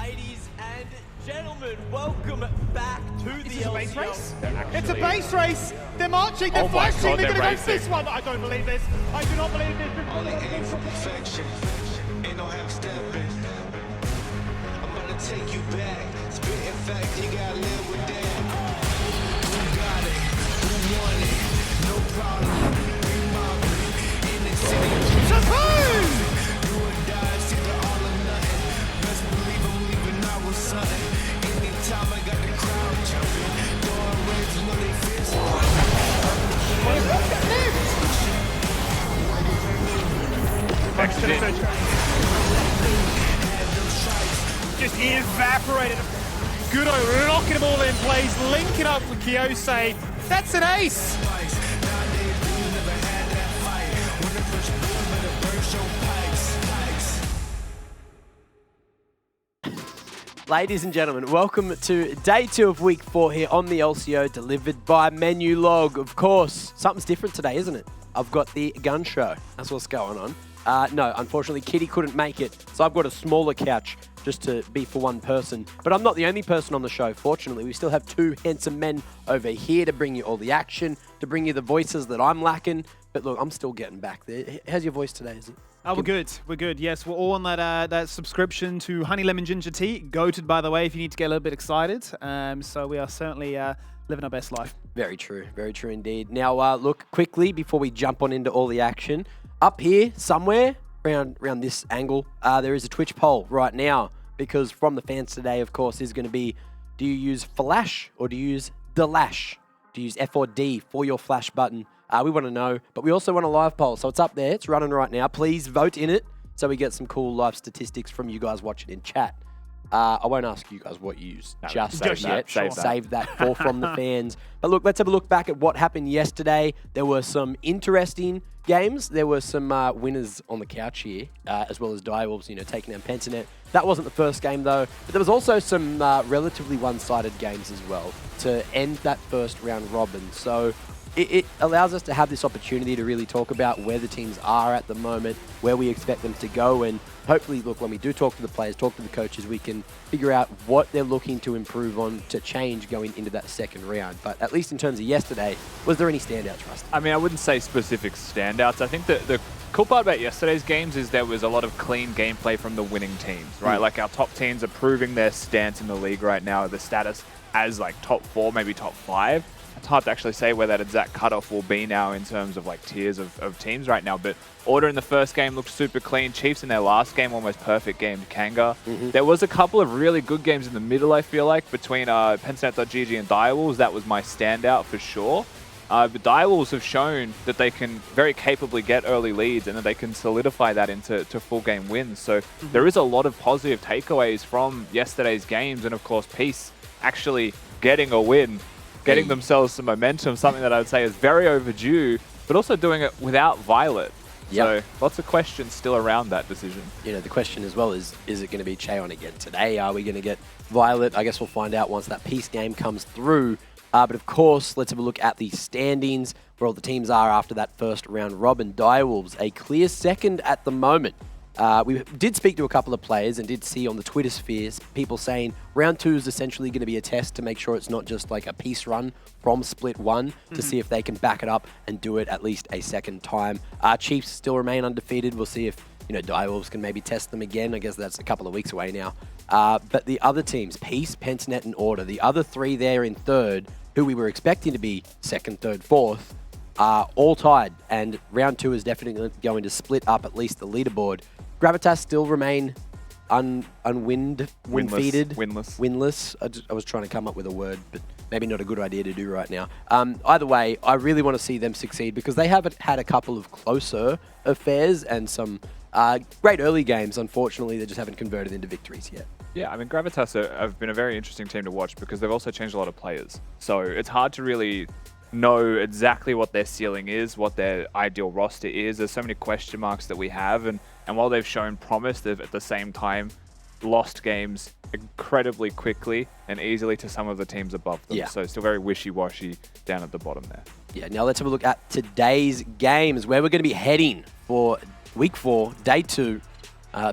Ladies and gentlemen, welcome back to the LCO. Base race? It's a base race. They're marching, they're flashing, they're going to go for this one. I don't believe this. I do not believe this. Only aim for perfection. Ain't no half stepping. I'm gonna take you back. Spitting facts, you gotta live with that. Who got it? Who won it? No problem. We mobbing in the city. Suppose! Do or die, it's either all or nothing. Best believe I'm leaving out with something. Anytime I got the crowd jumping, throwing rings, know they fist. Just evaporated. Goodo locking them all in place, linking up with Kisee. That's an ace. Ladies and gentlemen, welcome to day 2 of week 4 here on the LCO, delivered by Menulog. Of course, something's different today, isn't it? I've got the gun show. That's what's going on. No, unfortunately, Kitty couldn't make it, so I've got a smaller couch just to be for one person. But I'm not the only person on the show, fortunately. We still have 2 handsome men over here to bring you all the action, to bring you the voices that I'm lacking. But look, I'm still getting back there. How's your voice today, is it? Oh, we're good. We're good. Yes, we're all on that subscription to Honey Lemon Ginger Tea. Goated, by the way, if you need to get a little bit excited. So we are certainly living our best life. Very true indeed. Now, look, quickly, before we jump on into all the action, up here somewhere, around this angle, there is a Twitch poll right now, because from the fans today, of course, is going to be, do you use flash or do you use DaLash? Do you use F or D for your flash button? We want to know, but we also want a live poll. So it's up there. It's running right now. Please vote in it so we get some cool live statistics from you guys watching in chat. I won't ask you guys what you use just yet. Save that for from the fans. But look, let's have a look back at what happened yesterday. There were some interesting games. There were some winners on the couch here, as well as Direwolves, taking down Pentanet. That wasn't the first game, though. But there was also some relatively one-sided games as well to end that first round robin. So it allows us to have this opportunity to really talk about where the teams are at the moment, where we expect them to go, and hopefully, look, when we do talk to the players, talk to the coaches, we can figure out what they're looking to improve on, to change going into that second round. But at least in terms of yesterday, was there any standouts, Rusty? I mean, I wouldn't say specific standouts. I think that the cool part about yesterday's games is there was a lot of clean gameplay from the winning teams, right? Like, our top teams are proving their stance in the league right now, the status as like top 4, maybe top 5. It's hard to actually say where that exact cutoff will be now in terms of like tiers of teams right now. But Order in the first game looked super clean. Chiefs in their last game almost perfect game. Kanga. There was a couple of really good games in the middle, I feel like, between Pensanet.gg and Direwolves. That was my standout for sure. But Direwolves have shown that they can very capably get early leads and that they can solidify that into full game wins. So there is a lot of positive takeaways from yesterday's games. And of course, Peace actually getting a win, getting themselves some momentum, something that I would say is very overdue, but also doing it without Violet. Yep. So lots of questions still around that decision. The question as well is it going to be Cheon again today? Are we going to get Violet? I guess we'll find out once that Peace game comes through. But of course, let's have a look at the standings, where all the teams are after that first round robin. Direwolves, a clear second at the moment. We did speak to a couple of players and did see on the Twitter spheres people saying round 2 is essentially going to be a test to make sure it's not just like a Peace run from split 1 to see if they can back it up and do it at least a second time. Chiefs still remain undefeated. We'll see if Direwolves can maybe test them again. I guess that's a couple of weeks away now. But the other teams, Peace, Pentanet, and Order, the other 3 there in third, who we were expecting to be second, third, fourth, are all tied. And round 2 is definitely going to split up at least the leaderboard. Gravitas still remain winless. I was trying to come up with a word, but maybe not a good idea to do right now. Either way, I really want to see them succeed because they haven't had a couple of closer affairs and some great early games. Unfortunately, they just haven't converted into victories yet. Yeah, I mean, Gravitas have been a very interesting team to watch because they've also changed a lot of players. So it's hard to really know exactly what their ceiling is, what their ideal roster is. There's so many question marks that we have, and while they've shown promise, they've at the same time lost games incredibly quickly and easily to some of the teams above them. Yeah. So still very wishy-washy down at the bottom there. Yeah, now let's have a look at today's games, where we're going to be heading for week 4, day 2.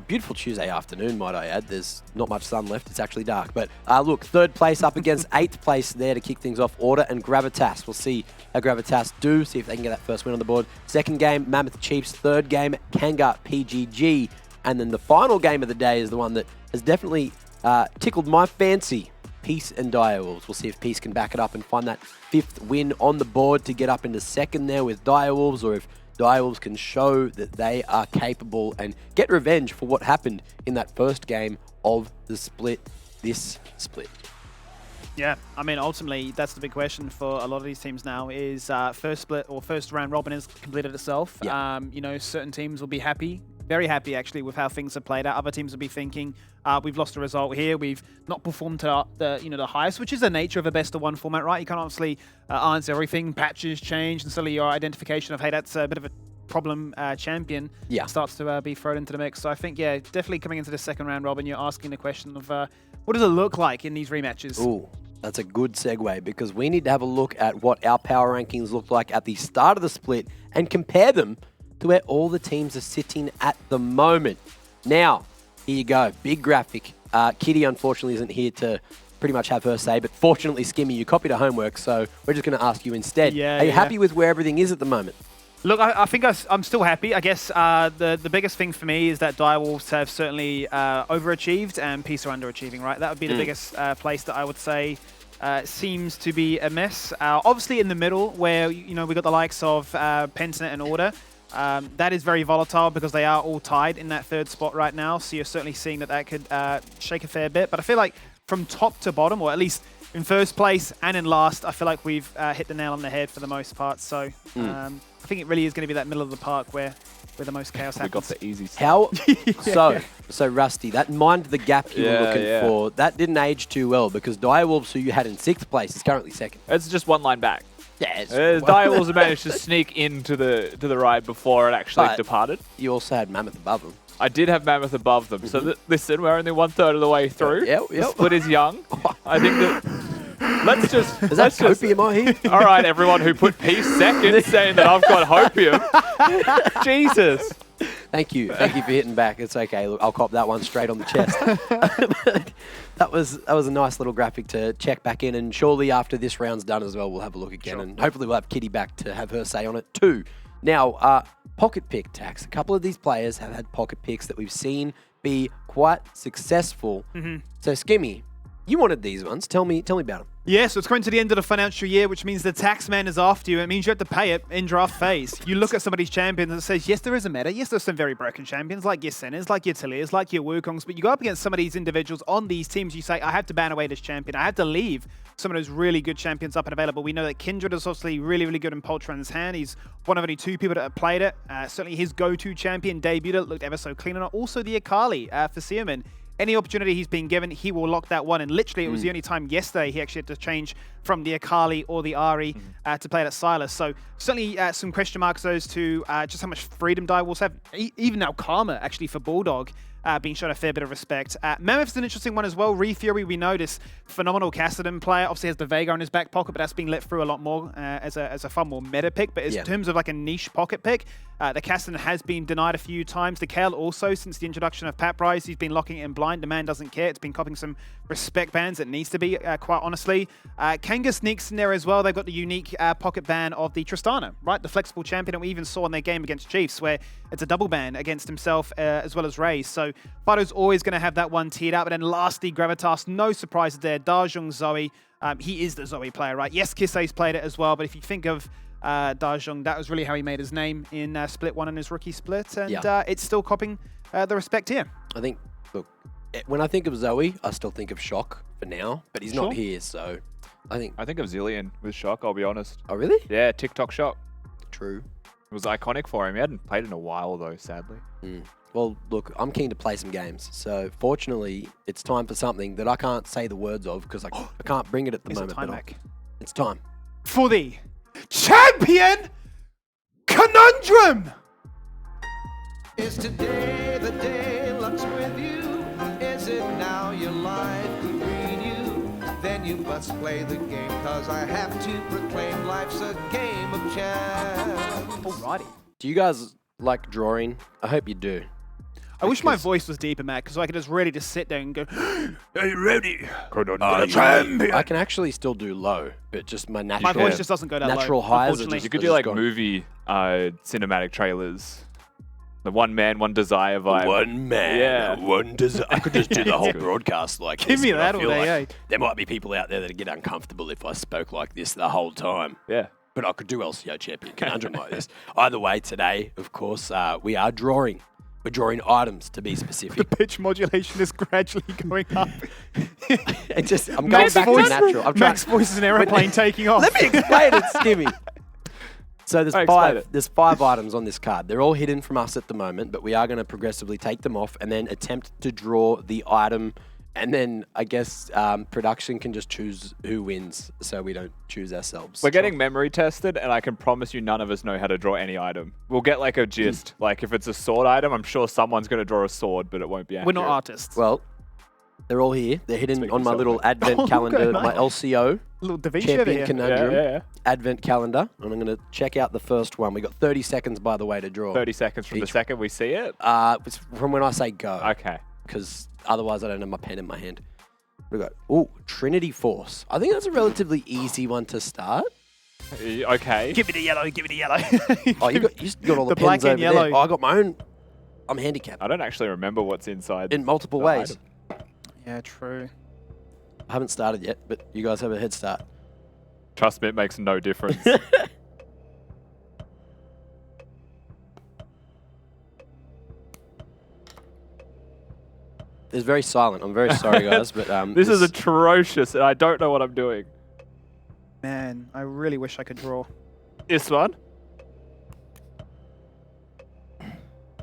Beautiful Tuesday afternoon, might I add. There's not much sun left. It's actually dark. But look, third place up against eighth place there to kick things off. Order and Gravitas. We'll see how Gravitas do, see if they can get that first win on the board. Second game, Mammoth Chiefs. Third game, Kanga PGG. And then the final game of the day is the one that has definitely tickled my fancy. Peace and Direwolves. We'll see if Peace can back it up and find that fifth win on the board to get up into second there with Direwolves, or if Direwolves can show that they are capable and get revenge for what happened in that first game of the split, this split. Yeah, I mean, ultimately, that's the big question for a lot of these teams now is first split or first round robin has completed itself. Yeah. You know, certain teams will be happy, very happy actually with how things have played out. Other teams will be thinking, we've lost a result here. We've not performed to the highest, which is the nature of a best of one format, right? You can't obviously answer everything. Patches change, and suddenly your identification of, hey, that's a bit of a problem champion starts to be thrown into the mix. So I think, yeah, definitely coming into the second round robin, you're asking the question of what does it look like in these rematches? Ooh, that's a good segue, because we need to have a look at what our power rankings look like at the start of the split and compare them to where all the teams are sitting at the moment. Now, here you go. Big graphic. Kitty, unfortunately, isn't here to pretty much have her say, but fortunately, Skimmy, you copied her homework, so we're just going to ask you instead. Are you happy with where everything is at the moment? Look, I think I'm still happy. I guess the biggest thing for me is that Direwolves have certainly overachieved and Peace are underachieving, right? That would be the biggest place that I would say seems to be a mess. Obviously, in the middle, where we got the likes of Pentnet and Order, that is very volatile because they are all tied in that third spot right now. So you're certainly seeing that could shake a fair bit. But I feel like from top to bottom, or at least in first place and in last, I feel like we've hit the nail on the head for the most part. So I think it really is going to be that middle of the park where the most chaos happens. We got the easy stuff. How? So Rusty, that mind the gap you were looking for, that didn't age too well, because Direwolves, who you had in 6th place, is currently 2nd. It's just one line back. Yeah, Direwolves have managed to sneak into the ride before it actually departed. You also had Mammoth above them. I did have Mammoth above them. So listen, we're only 1/3 of the way through. The split is young. I think that... Let's just... Is that hopium I hear? All right, everyone who put Peace second saying that I've got hopium. Jesus. Thank you for hitting back. It's okay. Look, I'll cop that one straight on the chest. That was a nice little graphic to check back in, and surely after this round's done as well, we'll have a look again, and hopefully we'll have Kitty back to have her say on it too. Now, pocket pick tax. A couple of these players have had pocket picks that we've seen be quite successful. So Skimmy, you wanted these ones. Tell me about them. Yeah, so it's coming to the end of the financial year, which means the tax man is after you. It means you have to pay it in draft phase. You look at some of these champions and it says, yes, there is a meta. Yes, there's some very broken champions, like your Sennas, like your Tilliers, like your Wukongs. But you go up against some of these individuals on these teams, you say, I have to ban away this champion. I have to leave some of those really good champions up and available. We know that Kindred is obviously really, really good in Poltron's hand. He's one of only 2 people that have played it. Certainly his go-to champion debuted it, looked ever so clean on it. Also the Akali for Seaman. Any opportunity he's been given, he will lock that one. And literally, it was the only time yesterday he actually had to change from the Akali or the Ahri to play it at Silas. So certainly some question marks those two, just how much freedom Direwolves have. Even now Karma, actually, for Bulldog, being shown a fair bit of respect. Mammoth's an interesting one as well. Fury, we know this phenomenal Kassadin player. Obviously has the Viego in his back pocket, but that's been let through a lot more as a far more meta pick. But in terms of like a niche pocket pick, the Kassadin has been denied a few times. The Kale also, since the introduction of Paprise, he's been locking it in blind. The man doesn't care. It's been copying some respect bans. It needs to be, quite honestly. Kanga sneaks in there as well. They've got the unique pocket ban of the Tristana, right? The flexible champion that we even saw in their game against Chiefs, where it's a double ban against himself as well as Raze. So Fido's always going to have that one teed up. And then lastly, Gravitas, no surprises there. DaJeung, Zoe, he is the Zoe player, right? Yes, Kisee's played it as well, but if you think of DaJeung, that was really how he made his name in Split 1 in his rookie split, and it's still copying the respect here. I think, look, when I think of Zoe, I still think of Shock for now, but he's not here, so I think of Zillion with Shock, I'll be honest. Oh, really? Yeah, TikTok Shock. True. It was iconic for him. He hadn't played in a while, though, sadly. Well, look, I'm keen to play some games. So, fortunately, it's time for something that I can't say the words of because I can't bring it at the moment. Time, Mac? It's time. For the Champion Conundrum! Is today the day luck's with you? Is it now your life could read you? Then you must play the game, cause I have to proclaim life's a game of chance. Alrighty. Do you guys like drawing? I hope you do. I wish my because- voice was deeper, Matt, so I could just really just sit there and go, "Are you ready? I can actually still do low, but just my natural. My voice just doesn't go that natural low. highs are Unfortunately. just- You could It's do like gone. movie cinematic trailers. The one man, one desire vibe. One man, Yeah. one desire. I could just do the whole broadcast like Give this. me but I that all feel day, like there might be people out there that get uncomfortable if I spoke like this the whole time. Yeah. But I could do LCO Champion Conundrum like this. Either way, today, of course, we are drawing. We're drawing items, to be The specific. pitch modulation is gradually going up. I'm going back to natural. I'm trying. Max voice is an aeroplane taking off. Let me explain it, Skimmy. So Explain it. there's 5 items on this card. They're all hidden from us at the moment, but we are going to progressively take them off and then attempt to draw the item. And then I guess production can just choose who wins, so we don't choose ourselves. We're getting memory tested, and I can promise you none of us know how to draw any item. We'll get like a gist. Like if it's a sword item, I'm sure someone's going to draw a sword, but it won't be accurate. We're not artists. Well, they're all here. They're hidden Speak on my yourself, little mate. advent Oh, calendar, okay, my nice. LCO little Da Vinci over Champion here. Conundrum Yeah. advent calendar. And I'm going to check out the first one. We got 30 seconds, by the way, to draw. 30 seconds from the Each- second we see it. It's from when I say go. Okay. Because otherwise I don't have my pen in my hand. We got, Trinity Force. I think that's a relatively easy one to start. Okay. Give me the yellow, give me the yellow. Oh, you got all the, The black pens and over yellow. there. Oh, I got my own. I'm handicapped I don't actually remember what's inside. in multiple the ways. item. Yeah, true. I haven't started yet, but you guys have a head start. Trust me, it makes no difference. It's very silent. I'm very sorry, guys, but This is atrocious, and I don't know what I'm doing. Man, I really wish I could draw. This one?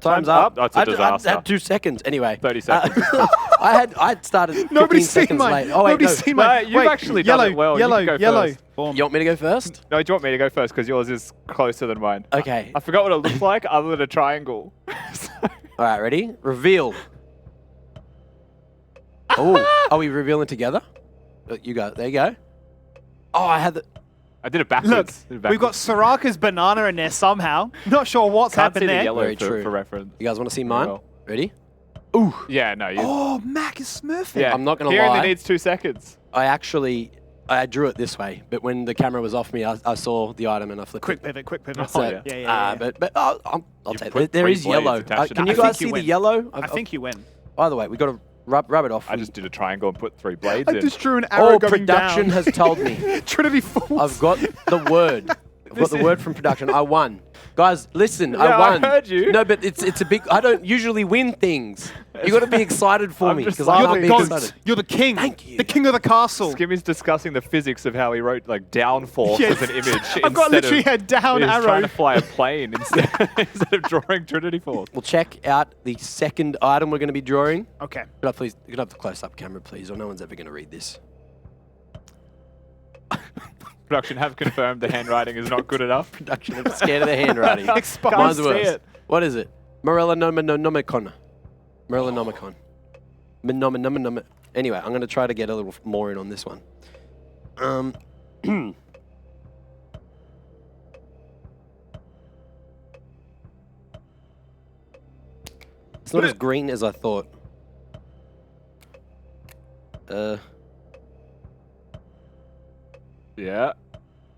time's up. That's a I disaster. had 2 seconds. Anyway, 30 seconds. I started 15 Nobody's seen seconds mine. late. Oh wait, Nobody's no. seen No, mine. you've Wait, actually done yellow, it well. You Yellow, can go yellow. first. Boom. You want me to go first? No, do you want me to go first? Because yours is closer than mine. Okay. I forgot what it looks like other than a triangle. All right, ready? Reveal. Oh, are we revealing together? You go. There you go. Oh, I had the. I did it Look, backwards. we've got Soraka's banana in there somehow. Not sure what's Can't see happened the there. yellow Very for, true. for reference. You guys want to see mine? well. Ready? Yeah, no. You, Oh, Mac is smurfing. yeah. I'm not gonna He lie. only needs 2 seconds. I drew it this way, but when the camera was off me, I saw the item and I flipped Quick it. pivot, quick pivot. So, yeah. Yeah. But I'll You take put it. There 3 is blades yellow. attached to Can it. you I guys think you see the win. yellow? I think you win. By the way, we got to rub it off. I just did a triangle and put 3 blades I in. just drew an arrow going production down. has told me. Trinity Force. I've got the word. I've got the word from production. I won. Guys, listen, Yeah, I won. I heard you. No, but it's a big. I don't usually win things. You got to be excited for I'm me just because I You're can't the be goat. excited. You're the king. Thank you. The king of the castle. Skimmy's discussing the physics of how he wrote like downforce Yes. as an image. I've got instead literally of, a down he's arrow. trying to fly a plane instead, instead of drawing Trinity Force. We'll check out the second item we're going to be drawing. Okay. Could I please? Could I have the close-up camera, please? Or no one's ever going to read this. Production have confirmed the handwriting is not good enough. Production. I'm scared of the handwriting. Exposed. Mine's see worse. it. What is it? Morellonomicon. Morellonomicon. Monomonomicon. Anyway, I'm going to try to get a little more in on this one. It's not as green as I thought. Yeah.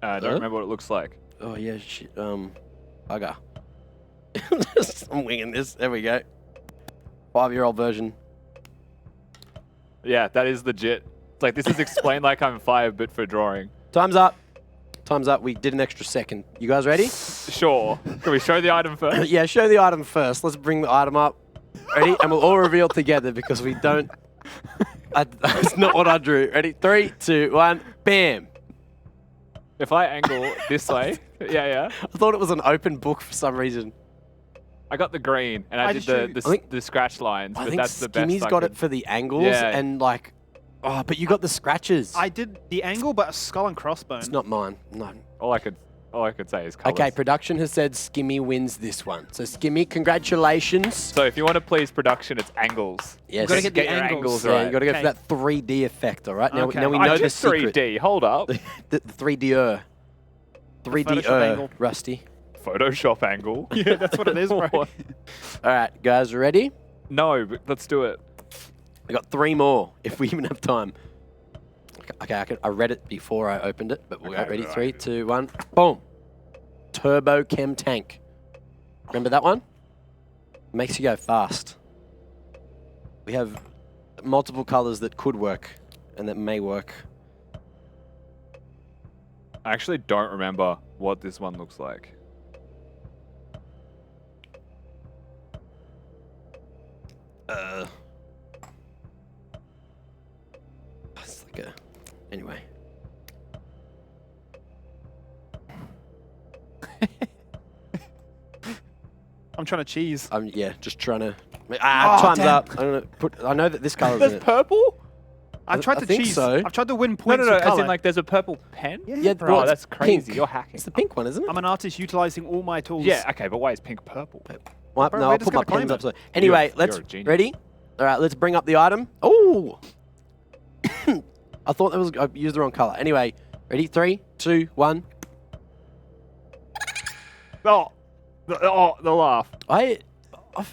I don't Huh? remember what it looks like. Oh yeah, shit. Bugger. I'm winging this. There we go. 5-year-old version. Yeah, that is legit. It's like this is explained like I'm 5, but for drawing. Time's up. Time's up. We did an extra second. You guys ready? Sure. Can we show the item first? Yeah, show the item first. Let's bring the item up. Ready? And we'll all reveal together because we don't... That's not what I drew. Ready? 3, 2, 1. Bam. If I angle this way, yeah. I thought it was an open book for some reason. I got the green, and I did just drew- the scratch lines, I but think that's the best. Skimmy's I got could- it for the angles Yeah. and like... Oh, but you got the scratches. I did the angle, but a skull and crossbone. It's not mine. No. All I could say is colors. Okay, production has said Skimmy wins this one. So Skimmy, congratulations. So if you want to please production, it's angles. Yes. gotta get the your angles. Yeah, right. you got to go Okay. for that 3D effect, all right? Now, Okay. now we I know did the secret. 3D. Hold up. The 3D-er. 3D-er, Photoshop angle. Rusty. Photoshop angle. Yeah, that's what it is, bro. All right, guys, ready? No, but let's do it. We got 3 more if we even have time. Okay, I read it before I opened it, but we'll go. Ready? 3, 2, 1. Boom. Turbo Chem Tank. Remember that one? Makes you go fast. We have multiple colors that could work and that may work. I actually don't remember what this one looks like. It's like a... Anyway. I'm trying to cheese. Yeah, just trying to... time's damn. up. I know that this color's in There's it. purple? I've tried I to think cheese. so. I've tried to win No, points no, with as color. in like there's a purple pen? Yeah, Bro, well, it's that's crazy. pink. You're hacking. It's the pink one, isn't it? I'm an artist utilizing all my tools. Yeah, okay, but why is pink purple? Well, Bro, no, we're I'll just put my gonna claim pens up. it. So anyway, You're let's... a genius. Ready? All right, let's bring up the item. Oh! I thought that was... I used the wrong color. Anyway, ready? 3, 2, 1. Oh, the laugh.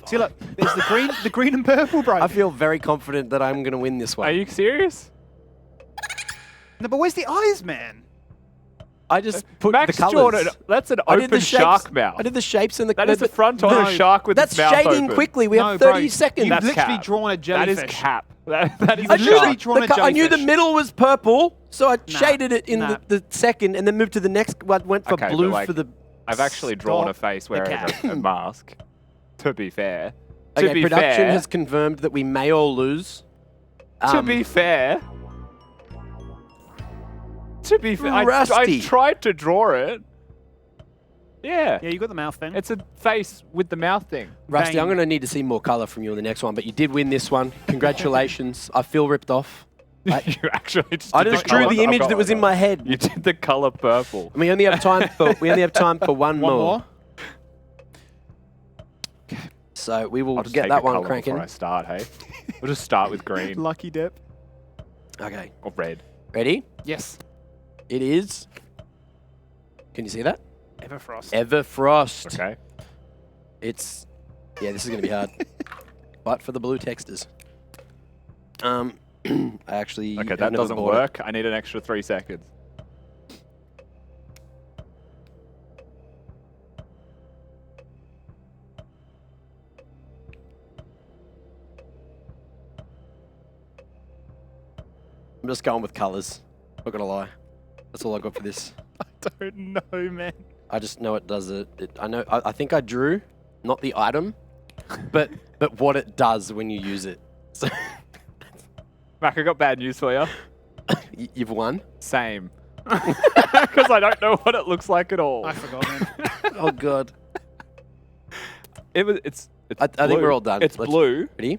See, look, there's the green and purple, bro. I feel very confident that I'm going to win this one. Are you serious? No, but where's the eyes, man? I just put Max the colors. Jordan, that's an I did open the shapes. shark mouth. I did the shapes and the... That is the front of No, a shark with that's its mouth shading open. quickly. We have 30 seconds. You've That's literally cap. drawn a That jellyfish. is cap. That is I a literally shark. drawn a I knew the jellyfish. middle was purple, so I Nah, shaded it in nah. the second and then moved to the next one. Went for Okay, blue but, like, for the... I've actually drawn a Stop face the wearing cap. a mask. To be fair. Okay, to be production fair. has confirmed that we may all lose. To be fair. To be fair. I Rusty. tried to draw it. Yeah. Yeah, you got the mouth thing. It's a face with the mouth thing. Rusty, Bang. I'm going to need to see more color from you in the next one, but you did win this one. Congratulations. I feel ripped off. You actually just I did just the drew colour- the I've image got that was one. in my head. You did the color purple. And we only have time for one One more. more? So we will I'll just get take that a one colour cranking. before I start, hey? We'll just start with green Lucky dip. Okay. or red. Ready? Yes. It is. Can you see that? Everfrost. Everfrost. Okay. It's... Yeah, this is going to be hard. But for the blue texters. I actually... Okay, have that never doesn't bought it. work. I need an extra 3 seconds. I'm just going with colours. Not going to lie. That's all I got for this. I don't know, man. I just know it does it. I know. I think I drew, not the item, but what it does when you use it. So Mac, I got bad news for you. you've won. Same. Because I don't know what it looks like at all. I forgot, man. Oh god. It's I think blue. we're all done. It's Let's- blue. Ready?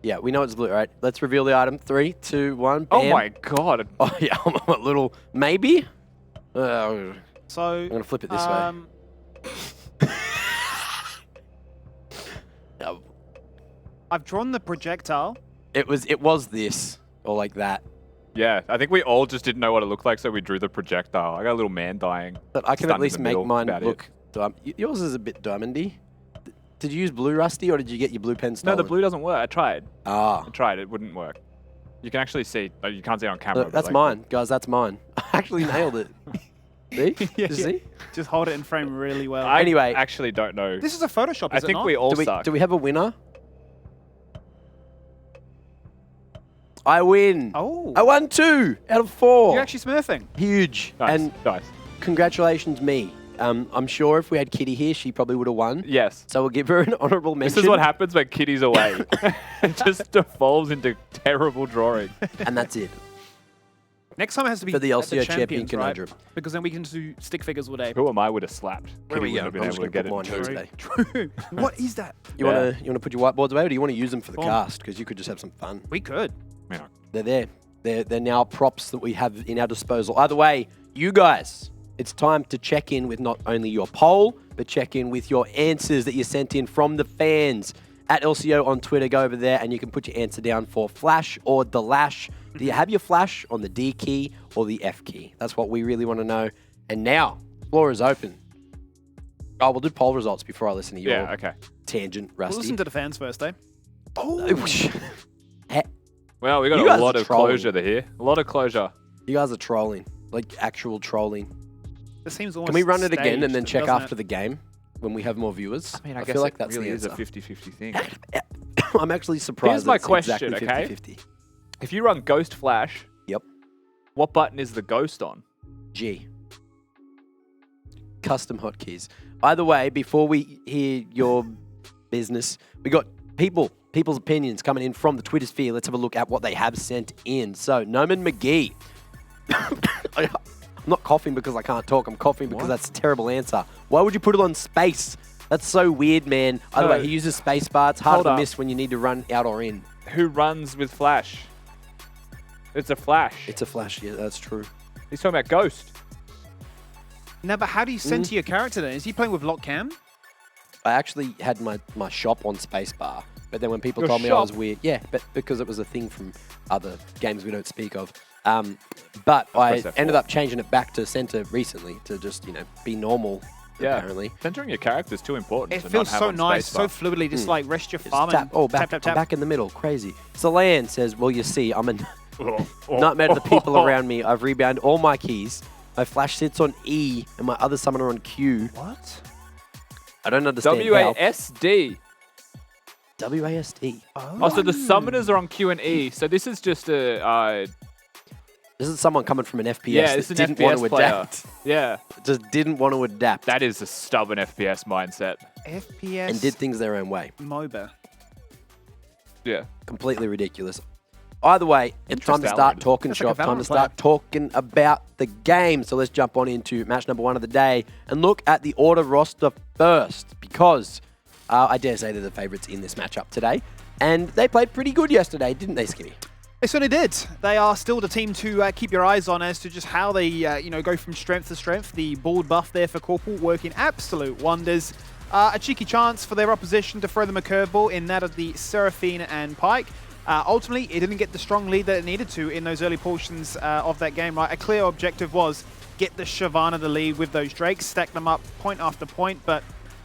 Yeah, we know it's blue. All right, let's reveal the item. 3, 2, 1. Oh Bam. my god. Oh yeah, I'm a little maybe. I'm So, gonna flip it this way. No, I've drawn the projectile. it was this or like that. Yeah, I think we all just didn't know what it looked like, so we drew the projectile. I got a little man dying. But I can Stunned at in least the make middle, mine about it. look. Yours is a bit diamondy. Did you use blue, Rusty, or did you get your blue pen No, stolen? the blue doesn't work. I tried. Ah. I tried. It wouldn't work. You can actually see. You can't see it on camera. but That's like- mine, guys. That's mine. I actually nailed it. See? Yeah, Did you see? Just hold it in frame really well. I Anyway. actually don't know. This is a Photoshop, I is it think not? we all Do suck. we have a winner? I win. Oh. I won 2 out of 4. You're actually smurfing. Huge. Nice. And Nice. congratulations, me. I'm sure if we had Kitty here, she probably would have won. Yes. So we'll give her an honourable mention. This is what happens when Kitty's away. It just devolves into terrible drawing. And that's it. Next time it has to be For the at LCO champion Champions, right? conundrum. Because then we can do stick figures all day. Who am I would have slapped? There we Kitty go. wouldn't have I'm been just able to gonna get put mine it. here today. What is that? You wanna put your whiteboards away, or do you want to use them for the Boom. cast? Because you could just have some fun. We could. Yeah. They're there. They're now props that we have in our disposal. Either way, you guys, it's time to check in with not only your poll, but check in with your answers that you sent in from the fans. At LCO on Twitter, go over there and you can put your answer down for Flash or the Lash. Do you have your Flash on the D key or the F key? That's what we really want to know. And now, floor is open. Oh, we'll do poll results before I listen to your Yeah, okay. tangent, We'll Rusty. listen to the fans first, eh? Oh, Well, we got You a guys lot are of trolling. closure here. A lot of closure. You guys are trolling, like actual trolling. this seems almost Can we run it again and then staged, check doesn't after the game when we have more viewers? I mean, I guess feel like it that's really the is a answer. 50-50 thing. I'm actually surprised. Here's my that it's question, exactly okay? 50-50. If you run Ghost Flash, Yep. what button is the Ghost on? G. Custom hotkeys. Either way, before we hear your business, we got people's opinions coming in from the Twitter sphere. Let's have a look at what they have sent in. So, Noman McGee. I'm not coughing because I can't talk. I'm coughing because that's a terrible answer. Why would you put it on space? That's so weird, man. Either No. way, he uses space bar. It's hard Hold to up. miss when you need to run out or in. Who runs with Flash? It's a Flash. It's a flash. Yeah, that's true. He's talking about Ghost. No, but how do you center your character then? Is he playing with lock cam? I actually had my shop on spacebar, but then when people Your told me I was shop? weird, yeah, but because it was a thing from other games we don't speak of. But I press F4. ended up changing it back to center recently to just, be normal, Yeah. apparently. Centering your character is too important. It to feels not have so on nice, so spacebar. fluidly. Just like rest your Just thumb tap, and back, tap, tap. back in the middle, crazy. Solan says, well, you see, I'm a Oh. nightmare to the people around me. I've rebound all my keys. My flash sits on E and my other summoner on Q. What? I don't understand how. WASD. WASD. Oh, so the summoners are on Q and E. So this is just a This is someone coming from an FPS yeah, it's that an didn't want FPS to player. adapt. Yeah, Just didn't want to adapt that is a stubborn FPS mindset. FPS and did things their own way. MOBA. Yeah. Completely ridiculous. Either way, it's time to start Valorant. talking That's like shop, a time to Valorant start talking about the game. So let's jump on into match number 1 of the day and look at the order roster first because I dare say they're the favourites in this matchup today. And they played pretty good yesterday, didn't they, Skimmy? They certainly did. They are still the team to keep your eyes on as to just how they, go from strength to strength. The bald buff there for Corporal working absolute wonders. A cheeky chance for their opposition to throw them a curveball in that of the Seraphine and Pike. Ultimately, it didn't get the strong lead that it needed to in those early portions of that game. Right, a clear objective was get the Shyvana the lead with those Drakes, stack them up point after point, but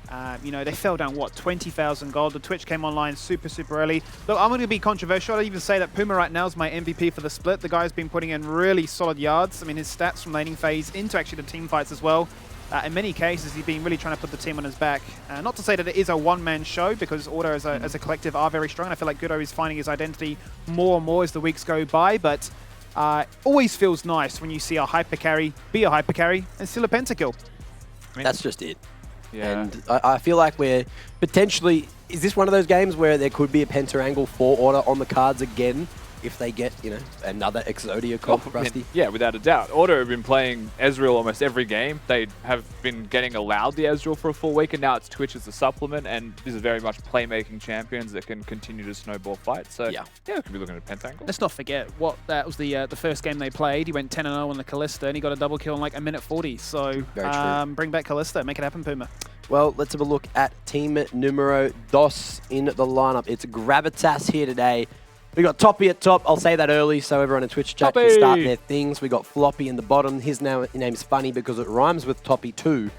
they fell down, 20,000 gold. The Twitch came online super early. Look, I'm going to be controversial. I'd even say that Puma right now is my MVP for the split. The guy's been putting in really solid yards. I mean, his stats from laning phase into actually the team fights as well. In many cases, he's been really trying to put the team on his back. Not to say that it is a one-man show, because Order as a collective are very strong. I feel like Goodo is finding his identity more and more as the weeks go by, but always feels nice when you see a hyper carry be a hyper carry and still a pentakill. That's just it. Yeah. And I feel like we're potentially... Is this one of those games where there could be a Penta angle for Order on the cards again if they get, another Exodia comp, Rusty? Yeah, without a doubt. Order have been playing Ezreal almost every game. They have been getting allowed the Ezreal for a full week, and now it's Twitch as a supplement, and this is very much playmaking champions that can continue to snowball fights. So, yeah we could be looking at Pentangle. Let's not forget that was the first game they played. He went 10-0 on the Callista, and he got a double kill in like a minute 40. So Very true. bring back Callista, make it happen, Puma. Well, let's have a look at team numero dos in the lineup. It's Gravitas here today. We got Toppy at top. I'll say that early so everyone in Twitch chat can start their things. We got Floppy in the bottom. His name's funny because it rhymes with Toppy too.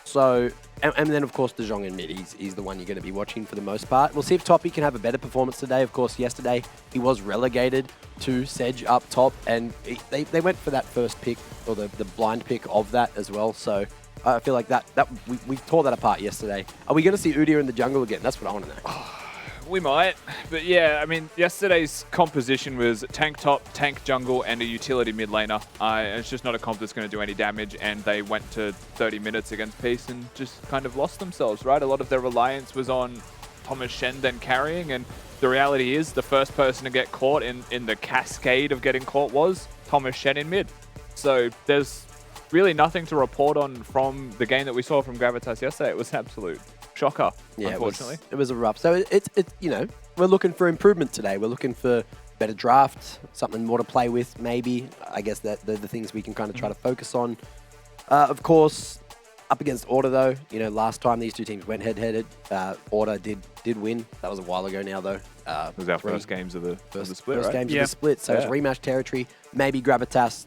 So, and then of course DaJeung in mid. He's the one you're going to be watching for the most part. We'll see if Toppy can have a better performance today. Of course, yesterday he was relegated to Sedge up top, and they went for that first pick, or the blind pick of that as well. So I feel like we tore that apart yesterday. Are we going to see Udyr in the jungle again? That's what I want to know. We might, but yeah, I mean, yesterday's composition was tank top, tank jungle, and a utility mid laner. It's just not a comp that's going to do any damage, and they went to 30 minutes against Peace and just kind of lost themselves, right? A lot of their reliance was on Thomas Shen then carrying, and the reality is the first person to get caught in the cascade of getting caught was Thomas Shen in mid. So there's really nothing to report on from the game that we saw from Gravitas yesterday. It was an absolute shocker, unfortunately. It was a rough. So it's we're looking for improvement today. We're looking for better draft, something more to play with, maybe. I guess that they're the things we can kind of try to focus on. Of course, up against Order though, last time these two teams went head-headed, Order did win. That was a while ago now though. It was our first games of the split, first right? games of the split. So it's rematch territory. Maybe Gravitas.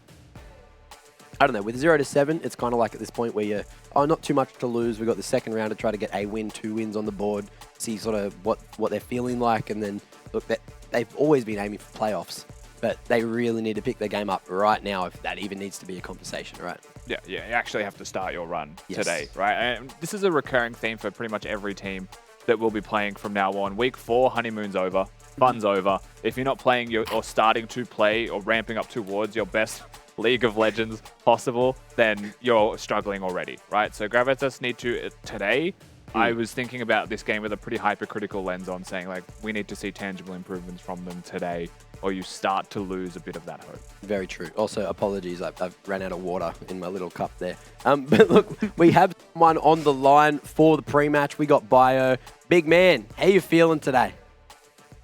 I don't know, with 0-7, it's kind of like at this point where you're, not too much to lose. We've got the second round to try to get a win, 2 wins on the board, see sort of what they're feeling like. And then, look, they've always been aiming for playoffs, but they really need to pick their game up right now if that even needs to be a conversation, right? Yeah, you actually have to start your run Yes. today, right? And this is a recurring theme for pretty much every team that will be playing from now on. Week 4, honeymoon's over, fun's over. If you're not playing or starting to play or ramping up towards your best League of Legends possible, then you're struggling already, right? So Gravitas need to, today, I was thinking about this game with a pretty hypercritical lens on, saying like, we need to see tangible improvements from them today, or you start to lose a bit of that hope. Very true. Also, apologies, I've ran out of water in my little cup there. But look, we have someone on the line for the pre-match. We got Bio. Big man, how you feeling today?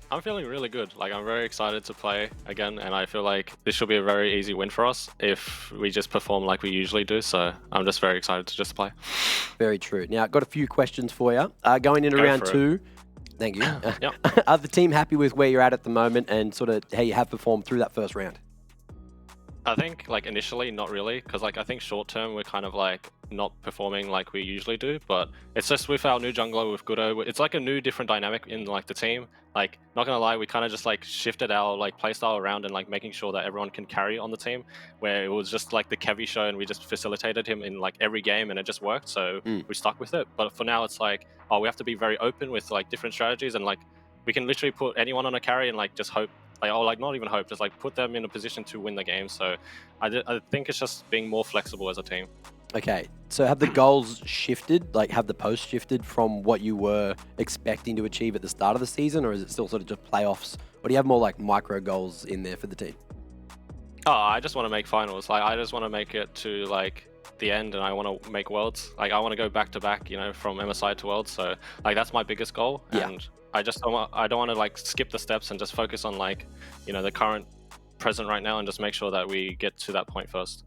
I'm feeling really good. Like, I'm very excited to play again, and I feel like this should be a very easy win for us if we just perform like we usually do. So I'm just very excited to just play. Very true. Now, I've got a few questions for you. Going into Go round for it. 2, thank you. Yep. Are the team happy with where you're at the moment and sort of how you have performed through that first round? I think like initially not really, because like I think short term we're kind of like not performing like we usually do, but it's just with our new jungler with Goodo, it's like a new different dynamic in like the team. Like, not gonna lie, we kind of just like shifted our like playstyle around and like making sure that everyone can carry on the team, where it was just like the Kevi show and we just facilitated him in like every game and it just worked, so we stuck with it. But for now it's like, oh, we have to be very open with like different strategies, and like we can literally put anyone on a carry and like just hope, like, oh, like not even hope, just like put them in a position to win the game. So I think it's just being more flexible as a team. Okay, so have the goals shifted, like have the posts shifted from what you were expecting to achieve at the start of the season, or is it still sort of just playoffs? Or do you have more like micro goals in there for the team? Oh, I just want to make finals. Like, I just want to make it to like the end, and I want to make worlds. Like, I want to go back to back, you know, from MSI to worlds. So like that's my biggest goal. Yeah. And I don't want to like skip the steps and just focus on like, you know, the current present right now and just make sure that we get to that point first.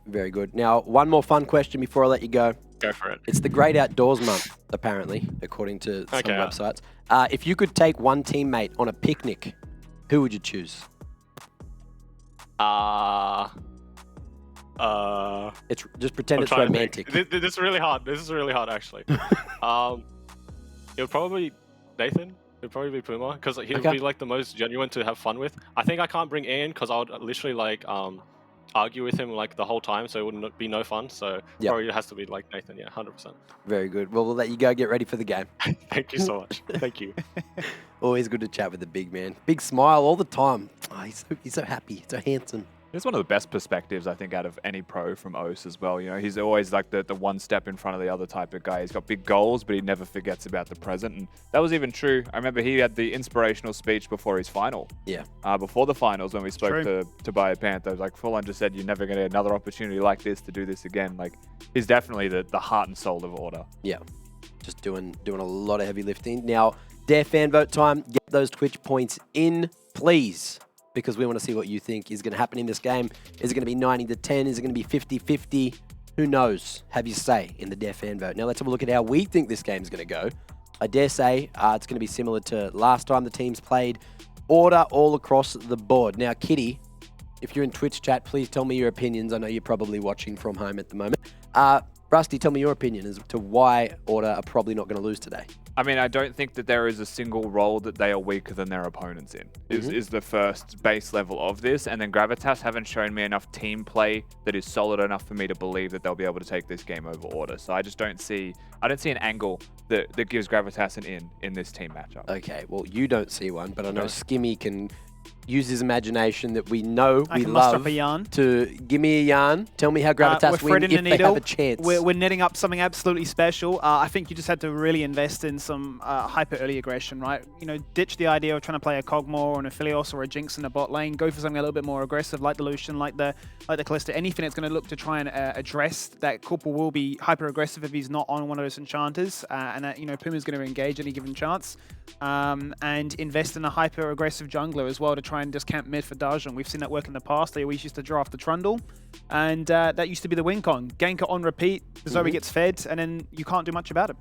Very good. Now, one more fun question before I let you go. Go for it. It's the Great Outdoors Month, apparently, according to some websites. If you could take one teammate on a picnic, who would you choose? It's just pretend it's romantic. This is really hard. This is really hard, actually. It would probably Nathan. It'd probably be Puma, because he would be like the most genuine to have fun with. I think I can't bring Ian because I would literally like argue with him like the whole time, so it would be no fun. So probably it has to be like Nathan. Yeah, 100%. Very good. Well, we'll let you go get ready for the game. Thank you so much. Thank you. Always good to chat with the big man. Big smile all the time. Oh, he's so happy, so handsome. It's one of the best perspectives, I think, out of any pro from Ose as well. You know, he's always like the one step in front of the other type of guy. He's got big goals, but he never forgets about the present. And that was even true. I remember he had the inspirational speech before his final. Yeah. Before the finals, when we spoke to BioPanther, I was like, full on just said, you're never going to get another opportunity like this to do this again. Like, he's definitely the heart and soul of Order. Yeah. Just doing a lot of heavy lifting. Now, Dare fan vote time. Get those Twitch points in, please, because we want to see what you think is going to happen in this game. Is it going to be 90-10? Is it going to be 50-50? Who knows? Have your say in the Dare fan vote. Now let's have a look at how we think this game is going to go. I dare say it's going to be similar to last time the teams played. Order all across the board. Now, Kitty, if you're in Twitch chat, please tell me your opinions. I know you're probably watching from home at the moment. Rusty, tell me your opinion as to why Order are probably not going to lose today. I mean, I don't think that there is a single role that they are weaker than their opponents in, is the first base level of this. And then Gravitas haven't shown me enough team play that is solid enough for me to believe that they'll be able to take this game over Order. So I just don't see an angle that gives Gravitas an in this team matchup. Okay, well, you don't see one, but I know Skimmy can use his imagination that we know we love up a yarn. To give me a yarn. Tell me how Gravitas win if they have a chance. We're netting up something absolutely special. I think you just had to really invest in some hyper early aggression, right? You know, ditch the idea of trying to play a Cogmore or an Aphelios or a Jinx in the bot lane. Go for something a little bit more aggressive, like the Lucian, like the Callista. Anything that's going to look to try and address that. Corporal will be hyper aggressive if he's not on one of those enchanters, and you know, Puma's going to engage any given chance. And invest in a hyper aggressive jungler as well to try and just camp mid for DaJeung. We've seen that work in the past. They always used to draft the Trundle, and that used to be the win con. Gank it on repeat, the Zoe gets fed, and then you can't do much about it.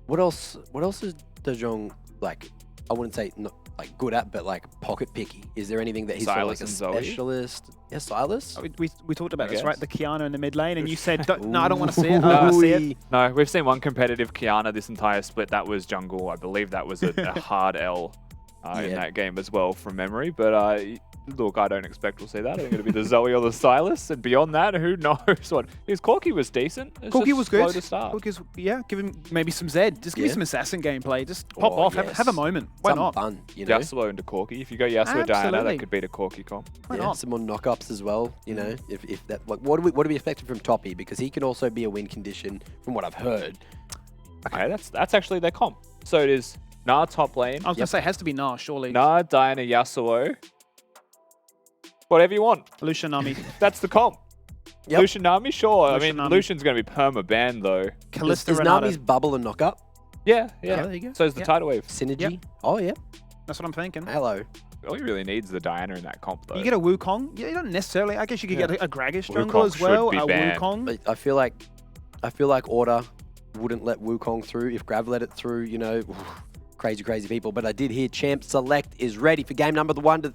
What else is DaJeung like? I wouldn't say like good at, but like pocket picky? Is there anything that he's sort of like a Silas and Zoe? specialist? Yeah, Silas. We talked about I this, right? guess. The Kiana in the mid lane, and you said, no, I don't want to see it. I don't want to see it. No, we've seen one competitive Kiana this entire split. That was jungle. I believe that was a hard L in that game as well from memory. But look, I don't expect we'll see that. I think it'll be the Zoe or the Silas. And beyond that, who knows what? His Corki was decent. It's Corki just was slow good. to start. Corki's, yeah, give him maybe some Zed. Just give me some assassin gameplay. Just pop Oh, off. yes. Have a moment. Why Something not? fun, you know? Yasuo into Corki. If you go Yasuo Diana, Absolutely. that could beat a Corki comp. Why Yeah, not? some more knockups as well. You know, if that, like, what do we expect from Toppy? Because he can also be a win condition, from what I've heard. Okay, that's actually their comp. So it is Nah top lane. I was going to say, it has to be Nah, surely. Nah, Diana, Yasuo. Whatever you want. Lucian Nami. That's the comp. Yep. Lucian Nami, sure. Lucian I mean, Nami. Lucian's going to be perma-banned, though. Kalista Is Renata. Nami's bubble and knock up? Yeah. Oh, there you go. So is the Yep. Tidal Wave. Synergy? Oh, yeah. That's what I'm thinking. Hello. All he really needs is the Diana in that comp, though. You get a Wukong. Yeah, you don't necessarily. I guess you could get a Gragish jungle Wukong as well. should A be banned. Wukong. But I feel like Order wouldn't let Wukong through. If Grav let it through, you know, crazy people. But I did hear Champ Select is ready for game number one of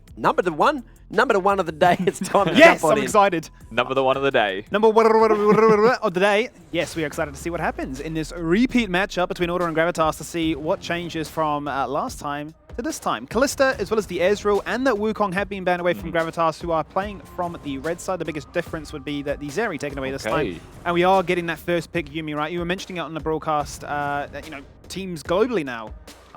the day. It's time to Yes, jump on I'm in. excited. Number the one of the day. Number one of the day. Yes, we are excited to see what happens in this repeat matchup between Order and Gravitas to see what changes from last time to this time. Kalista, as well as the Ezreal and that Wukong have been banned away from Gravitas, who are playing from the red side. The biggest difference would be that the Zeri taken away this time. And we are getting that first pick, Yuumi, right? You were mentioning it on the broadcast that, you know, teams globally now.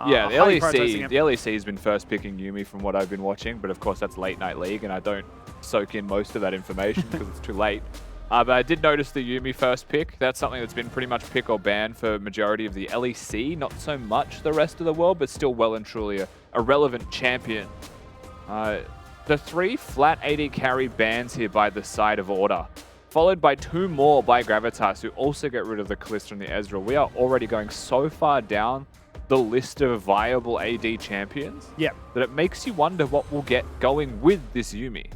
Yeah, the highly prioritizing it. LEC has been first picking Yuumi from what I've been watching, but of course that's late night league, and I don't soak in most of that information because it's too late. But I did notice the Yuumi first pick. That's something that's been pretty much pick or ban for majority of the LEC, not so much the rest of the world, but still well and truly a relevant champion. The 3 flat AD carry bans here by the side of Order, followed by 2 more by Gravitas, who also get rid of the Kalista and the Ezreal. We are already going so far down the list of viable AD champions that it makes you wonder what we'll get going with this Yuumi.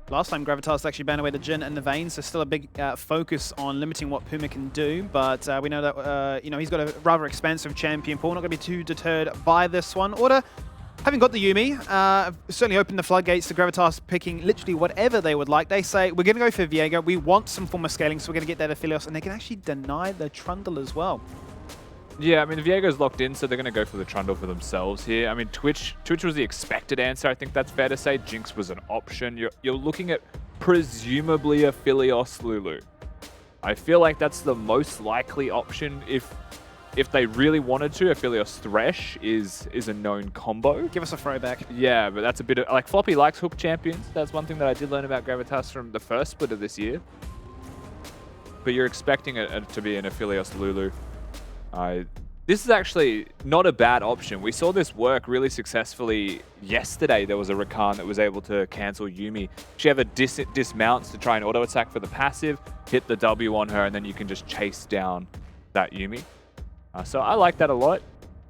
Last time Gravitas actually banned away the Jhin and the Vayne, so still a big focus on limiting what Puma can do. But we know that you know, he's got a rather expensive champion pool. Not going to be too deterred by this one. Order, having got the Yuumi, certainly opened the floodgates to Gravitas picking literally whatever they would like. They say, we're going to go for Viego. We want some form of scaling, so we're going to get that Aphelios. And they can actually deny the Trundle as well. Yeah, I mean, Viego's locked in, so they're going to go for the Trundle for themselves here. I mean, Twitch was the expected answer. I think that's fair to say. Jinx was an option. You're looking at presumably Aphelios Lulu. I feel like that's the most likely option if they really wanted to. Aphelios Thresh is a known combo. Give us a throwback. Yeah, but that's a bit of... Like, Floppy likes hook champions. That's one thing that I did learn about Gravitas from the first split of this year. But you're expecting it to be an Aphelios Lulu. This is actually not a bad option. We saw this work really successfully yesterday. There was a Rakan that was able to cancel Yuumi. She have a dismounts to try and auto attack for the passive, hit the W on her, and then you can just chase down that Yuumi. So I like that a lot.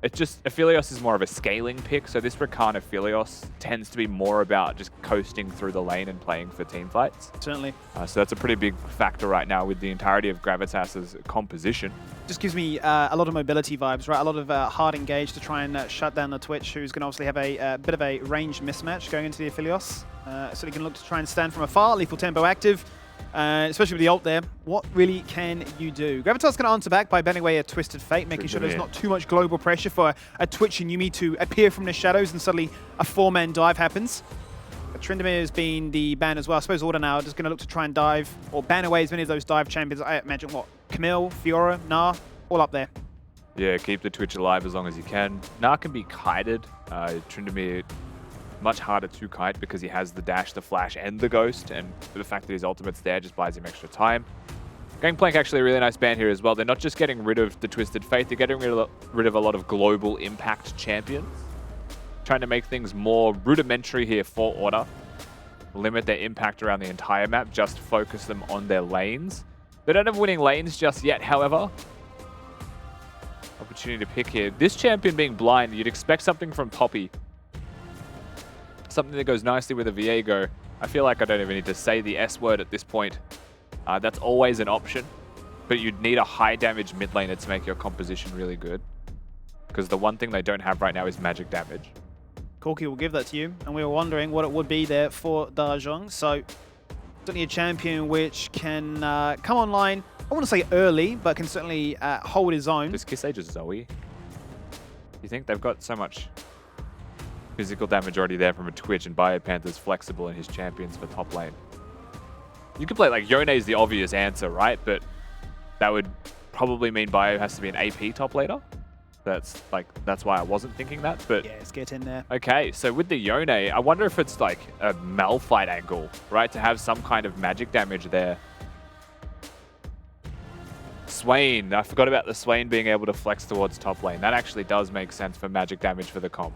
It's just Aphelios is more of a scaling pick, so this Rakan Aphelios tends to be more about just coasting through the lane and playing for team fights. Certainly. So that's a pretty big factor right now with the entirety of Gravitas's composition. Just gives me a lot of mobility vibes, right? A lot of hard engage to try and shut down the Twitch, who's going to obviously have a bit of a range mismatch going into the Aphelios. So he can look to try and stand from afar, lethal tempo active. Especially with the ult there, what really can you do? Gravitas going to answer back by banning away a Twisted Fate, making sure there's not too much global pressure for a Twitch and Yuumi to appear from the shadows and suddenly a 4-man dive happens. Trundle has been the ban as well. I suppose Order now just going to look to try and dive or ban away as many of those dive champions. I imagine, what? Camille, Fiora, Nah, all up there. Yeah, keep the Twitch alive as long as you can. Nah can be kited. Trundle much harder to kite because he has the dash, the flash, and the ghost, and the fact that his ultimate's there just buys him extra time. Gangplank actually a really nice ban here as well. They're not just getting rid of the Twisted Fate, they're getting rid of a lot of global impact champions. Trying to make things more rudimentary here for Order. Limit their impact around the entire map, just focus them on their lanes. They don't have winning lanes just yet, however. Opportunity to pick here. This champion being blind, you'd expect something from Toppy. Something that goes nicely with a Viego. I feel like I don't even need to say the S word at this point. That's always an option. But you'd need a high damage mid laner to make your composition really good. Because the one thing they don't have right now is magic damage. Corki will give that to you, and we were wondering what it would be there for DaJeung. So certainly a champion which can come online, I want to say early, but can certainly hold his own. Does Kisee just Zoe? You think they've got so much physical damage already there from a Twitch, and BioPanther's flexible in his champions for top lane? You could play like Yone is the obvious answer, right? But that would probably mean Bio has to be an AP top laner. That's why I wasn't thinking that. But Yeah, let's get in there. okay, so with the Yone, I wonder if it's like a Malphite angle, right? To have some kind of magic damage there. Swain, I forgot about the Swain being able to flex towards top lane. That actually does make sense for magic damage for the comp.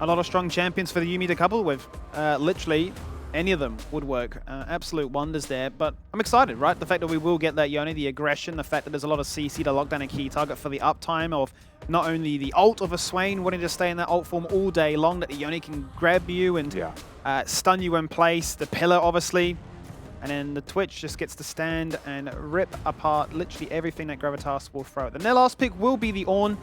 A lot of strong champions for the Yuumi to couple with. Literally, any of them would work. Absolute wonders there. But I'm excited, right? The fact that we will get that Yone, the aggression, the fact that there's a lot of CC to lock down a key target for the uptime of not only the ult of a Swain wanting to stay in that ult form all day long, that the Yone can grab you and stun you in place. The pillar, obviously. And then the Twitch just gets to stand and rip apart literally everything that Gravitas will throw at them. Their last pick will be the Ornn.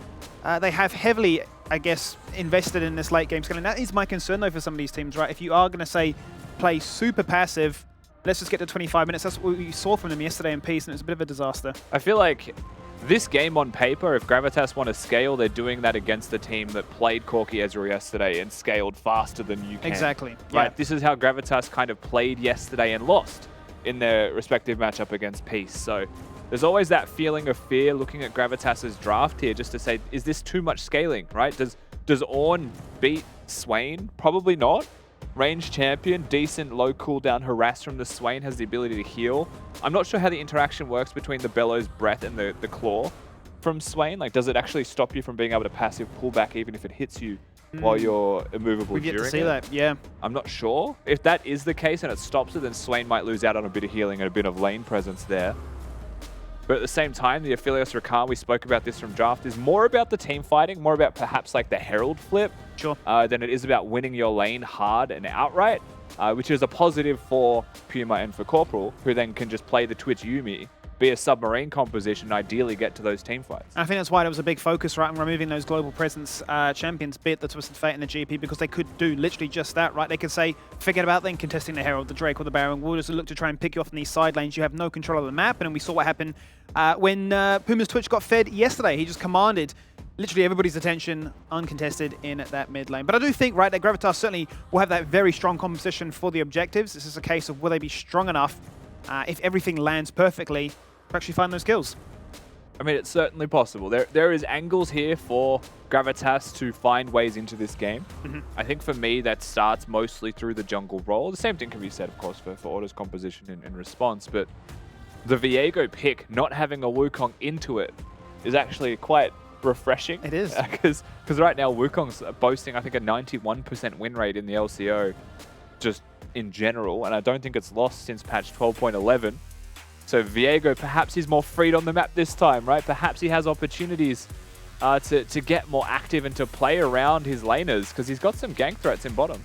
They have heavily, I guess, invested in this late game scaling. That is my concern, though, for some of these teams, right? If you are going to say play super passive, let's just get to 25 minutes. That's what we saw from them yesterday in Peace, and it was a bit of a disaster. I feel like this game on paper, if Gravitas want to scale, they're doing that against the team that played Corki Ezreal yesterday and scaled faster than you can. Exactly. Right. Yeah. This is how Gravitas kind of played yesterday and lost in their respective matchup against Peace. So there's always that feeling of fear looking at Gravitas's draft here, just to say, is this too much scaling, right? Does Ornn beat Swain? Probably not. Range champion, decent low cooldown harass from the Swain, has the ability to heal. I'm not sure how the interaction works between the Bellows Breath and the Claw from Swain. Like, does it actually stop you from being able to passive pull back even if it hits you while you're immovable We get to during see it? that, yeah. I'm not sure. If that is the case and it stops it, then Swain might lose out on a bit of healing and a bit of lane presence there. But at the same time, the Aphelios Rakan, we spoke about this from draft, is more about the team fighting, more about perhaps like the Herald flip, Sure. than it is about winning your lane hard and outright, which is a positive for Puma and for Corporal, who then can just play the Twitch Yuumi, be a submarine composition, and ideally get to those team fights. I think that's why there was a big focus, right, on removing those global presence champions, be it the Twisted Fate and the GP, because they could do literally just that, right? They could say, forget about then contesting the Herald, the Drake, or the Baron. We'll just look to try and pick you off in these side lanes. You have no control of the map, and then we saw what happened when Puma's Twitch got fed yesterday. He just commanded literally everybody's attention uncontested in that mid lane. But I do think, right, that Gravitas certainly will have that very strong composition for the objectives. This is a case of will they be strong enough if everything lands perfectly to actually find those kills. I mean, it's certainly possible. There is angles here for Gravitas to find ways into this game. I think for me, that starts mostly through the jungle role. The same thing can be said, of course, for Auto's composition and response, but the Viego pick, not having a Wukong into it, is actually quite refreshing. It is. Because right now, Wukong's boasting, I think, a 91% win rate in the LCO, just in general, and I don't think it's lost since patch 12.11. So Viego, perhaps he's more freed on the map this time, right? Perhaps he has opportunities to get more active and to play around his laners, because he's got some gank threats in bottom.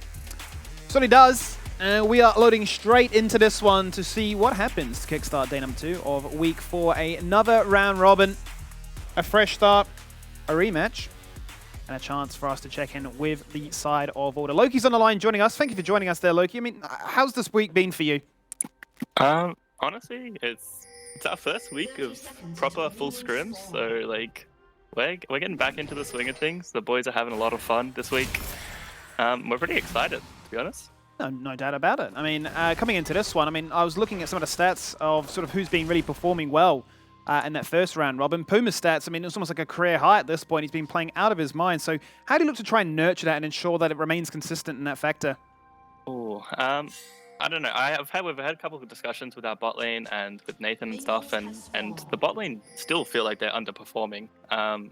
Certainly does. And we are loading straight into this one to see what happens to kickstart day number 2 of week 4. Another round robin, a fresh start, a rematch, and a chance for us to check in with the side of Order. Loki's on the line joining us. Thank you for joining us there, Loki. I mean, how's this week been for you? Honestly, it's our first week of proper full scrims, so like we're getting back into the swing of things. The boys are having a lot of fun this week. We're pretty excited, to be honest. No doubt about it. I mean, coming into this one, I mean, I was looking at some of the stats of sort of who's been really performing well in that first round robin. Puma's stats, I mean, it's almost like a career high at this point. He's been playing out of his mind. So how do you look to try and nurture that and ensure that it remains consistent in that factor? Oh, I don't know. We've had a couple of discussions with our bot lane and with Nathan and stuff, and the bot lane still feel like they're underperforming.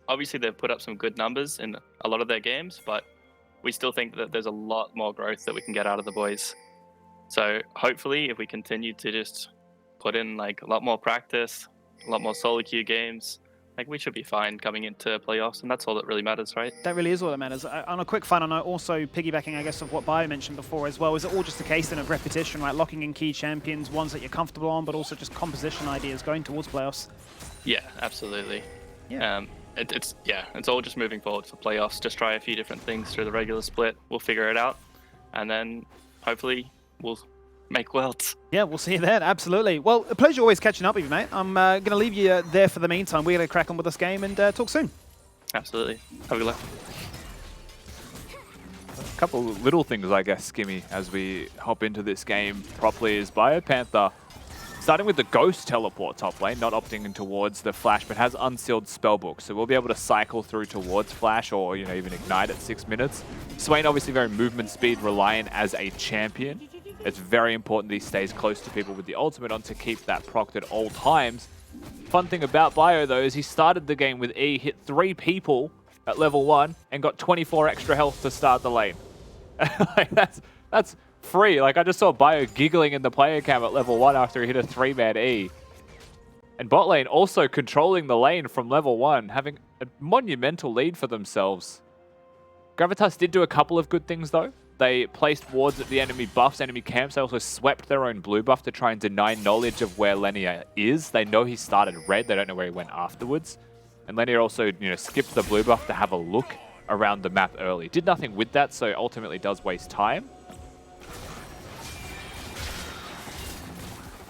Obviously, they've put up some good numbers in a lot of their games, but we still think that there's a lot more growth that we can get out of the boys. So hopefully, if we continue to just put in like a lot more practice, a lot more solo queue games, like we should be fine coming into playoffs, and that's all that really matters, right? That really is all that matters. On a quick final note, also piggybacking, I guess, of what Bio mentioned before as well, is it all just a case then of repetition, right? Locking in key champions, ones that you're comfortable on, but also just composition ideas going towards playoffs? Yeah, absolutely. Yeah. it's all just moving forward for playoffs. Just try a few different things through the regular split. We'll figure it out, and then hopefully we'll make worlds. Yeah, we'll see you then. Absolutely. Well, a pleasure always catching up with you, mate. I'm going to leave you there for the meantime. We're going to crack on with this game and talk soon. Absolutely. Have a good luck. A couple of little things, I guess, Skimmy, as we hop into this game properly, is BioPanther starting with the Ghost teleport top lane, not opting in towards the Flash, but has unsealed Spellbook, so we'll be able to cycle through towards Flash or, you know, even Ignite at 6 minutes. Swain obviously very movement speed reliant as a champion. It's very important that he stays close to people with the ultimate on to keep that procced at all times. Fun thing about Bio, though, is he started the game with E, hit 3 people at level 1, and got 24 extra health to start the lane. Like, that's free. Like, I just saw Bio giggling in the player cam at level 1 after he hit a 3-man E. And bot lane also controlling the lane from level 1, having a monumental lead for themselves. Gravitas did do a couple of good things, though. They placed wards at the enemy buffs, enemy camps. They also swept their own blue buff to try and deny knowledge of where Llenia is. They know he started red. They don't know where he went afterwards. And Llenia also, you know, skipped the blue buff to have a look around the map early. Did nothing with that, so ultimately does waste time.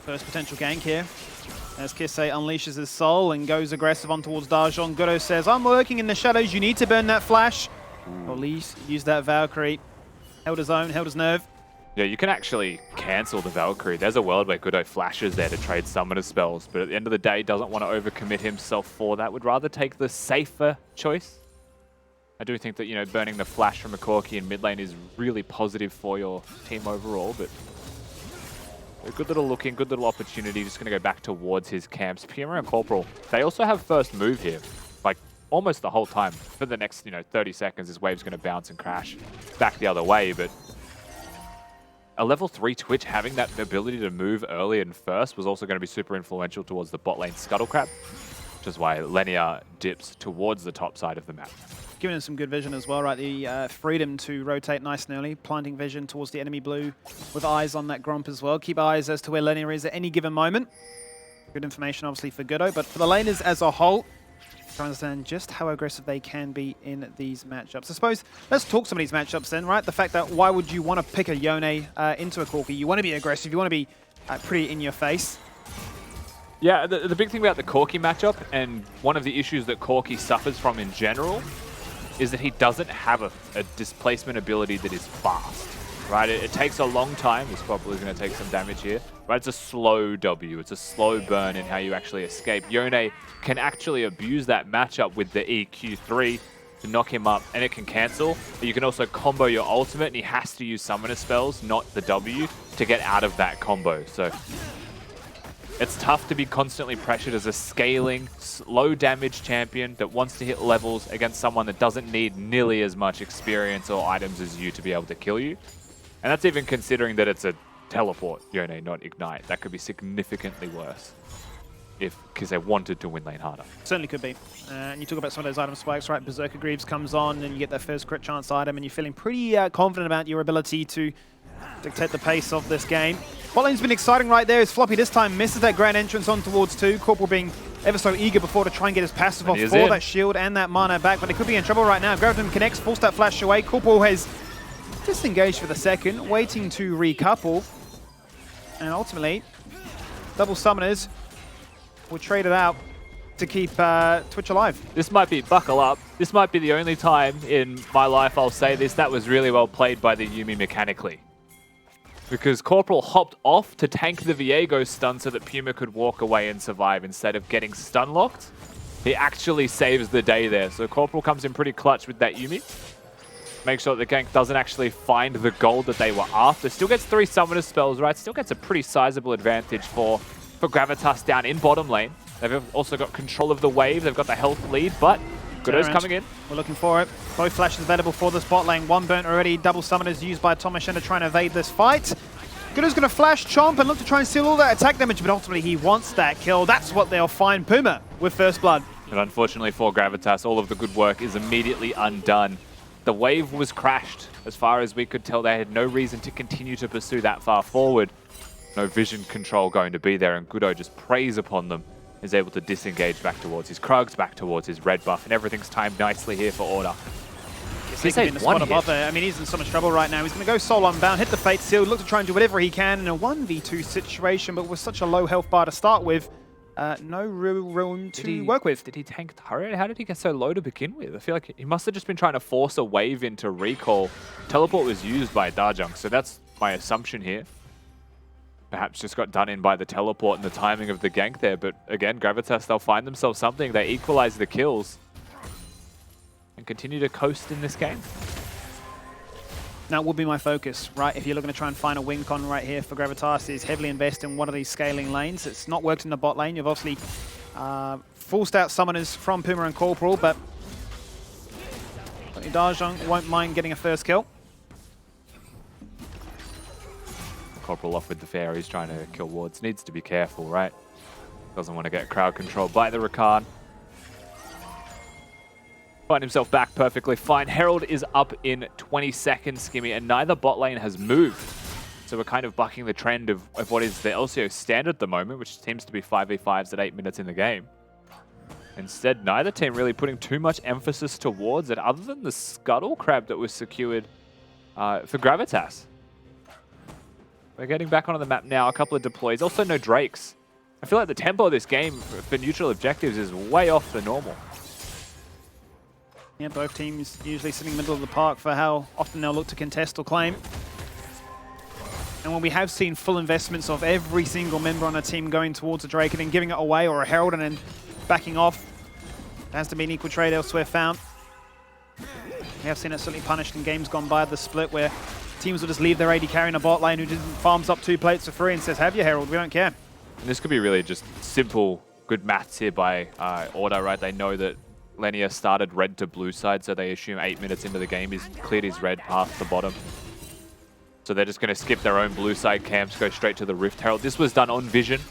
First potential gank here, as Kisee unleashes his soul and goes aggressive on towards DaJeung. Goodo says, I'm working in the shadows, you need to burn that flash. Or at least use that Valkyrie. Held his own, held his nerve. Yeah, you can actually cancel the Valkyrie. There's a world where Goodo flashes there to trade summoner spells, but at the end of the day, doesn't want to overcommit himself for that. Would rather take the safer choice. I do think that, you know, burning the flash from a Corki in mid lane is really positive for your team overall, but a good little look in, good little opportunity. Just going to go back towards his camps. Puma and Corporal, they also have first move here. Like, almost the whole time. For the next, you know, 30 seconds, this wave's going to bounce and crash back the other way, but a level 3 Twitch having that ability to move early and first was also going to be super influential towards the bot lane Scuttlecrab, which is why Llenia dips towards the top side of the map. Giving him some good vision as well, right? The freedom to rotate nice and early, planting vision towards the enemy blue with eyes on that Gromp as well. Keep eyes as to where Llenia is at any given moment. Good information, obviously, for Goodo, but for the laners as a whole, to understand just how aggressive they can be in these matchups. I suppose, let's talk some of these matchups then, right? The fact that why would you want to pick a Yone into a Corki? You want to be aggressive, you want to be pretty in your face. Yeah, the big thing about the Corki matchup, and one of the issues that Corki suffers from in general, is that he doesn't have a displacement ability that is fast, right? It takes a long time. He's probably going to take some damage here, but it's a slow W. It's a slow burn in how you actually escape. Yone can actually abuse that matchup with the EQ3 to knock him up, and it can cancel. But you can also combo your ultimate, and he has to use summoner spells, not the W, to get out of that combo. So it's tough to be constantly pressured as a scaling, low damage champion that wants to hit levels against someone that doesn't need nearly as much experience or items as you to be able to kill you. And that's even considering that it's a teleport, Yone, not Ignite. That could be significantly worse if Kisee wanted to win lane harder. Certainly could be. And you talk about some of those item spikes, right? Berserker Greaves comes on and you get that first crit chance item and you're feeling pretty confident about your ability to dictate the pace of this game. Bot lane's been exciting right there as Floppy this time misses that grand entrance on towards 2. Corporal being ever so eager before to try and get his passive off for that shield and that mana back, but he could be in trouble right now. Gravitas connects, forced that flash away. Corporal has disengaged for the second, waiting to recouple. And ultimately, double summoners will trade it out to keep Twitch alive. This might be, buckle up, this might be the only time in my life I'll say this, that was really well played by the Yuumi mechanically. Because Corporal hopped off to tank the Viego stun so that Puma could walk away and survive instead of getting stun locked. He actually saves the day there. So Corporal comes in pretty clutch with that Yuumi. Make sure that the gank doesn't actually find the gold that they were after. Still gets 3 summoner spells, right? Still gets a pretty sizable advantage for Gravitas down in bottom lane. They've also got control of the wave. They've got the health lead, but Goodo's coming in. We're looking for it. Both flashes available for this bot lane. One burnt already. Double summoners used by Shen to try and evade this fight. Goodo's going to flash Chomp and look to try and steal all that attack damage, but ultimately he wants that kill. That's what they'll find Puma with first blood. And unfortunately for Gravitas, all of the good work is immediately undone. The wave was crashed. As far as we could tell, they had no reason to continue to pursue that far forward. No vision control going to be there, and Goodo just preys upon them is able to disengage back towards his Krugs, back towards his red buff, and everything's timed nicely here for Ornn. Kisee in the spot above there. I mean, he's in so much trouble right now. He's going to go solo unbound, hit the Fate Seal, look to try and do whatever he can in a 1v2 situation, but with such a low health bar to start with, no real room to work with. Did he tank turret? How did he get so low to begin with? I feel like he must have just been trying to force a wave into recall. Teleport was used by DaJeung, so that's my assumption here. Perhaps just got done in by the teleport and the timing of the gank there, but again, Gravitas, they'll find themselves something. They equalize the kills and continue to coast in this game. Now, it will be my focus, right? If you're looking to try and find a win con right here for Gravitas, is heavily invest in one of these scaling lanes. It's not worked in the bot lane. You've obviously forced out summoners from Puma and Corporal, but DaJeung won't mind getting a first kill. Corporal off with the fair. He's trying to kill wards. Needs to be careful, right? Doesn't want to get crowd controlled by the Rakan. Find himself back perfectly fine. Herald is up in 20 seconds, Skimmy, and neither bot lane has moved. So we're kind of bucking the trend of what is the LCO standard at the moment, which seems to be 5v5s at 8 minutes in the game. Instead, neither team really putting too much emphasis towards it, other than the Scuttle Crab that was secured for Gravitas. We're getting back onto the map now, a couple of deploys, also no Drakes. I feel like the tempo of this game for neutral objectives is way off the normal. Yeah, both teams usually sitting in the middle of the park for how often they'll look to contest or claim. And when we have seen full investments of every single member on a team going towards a Drake and then giving it away, or a Herald and then backing off, there has to be an equal trade elsewhere found. We have seen it certainly punished in games gone by, the split where teams will just leave their AD carry in a bot lane who just farms up 2 plates for free and says, have your Herald, we don't care. And this could be really just simple, good maths here by Ornn, right? They know that Llenia started red to blue side, so they assume 8 minutes into the game he's cleared his red past the bottom. So they're just going to skip their own blue side camps, go straight to the Rift Herald. This was done on vision,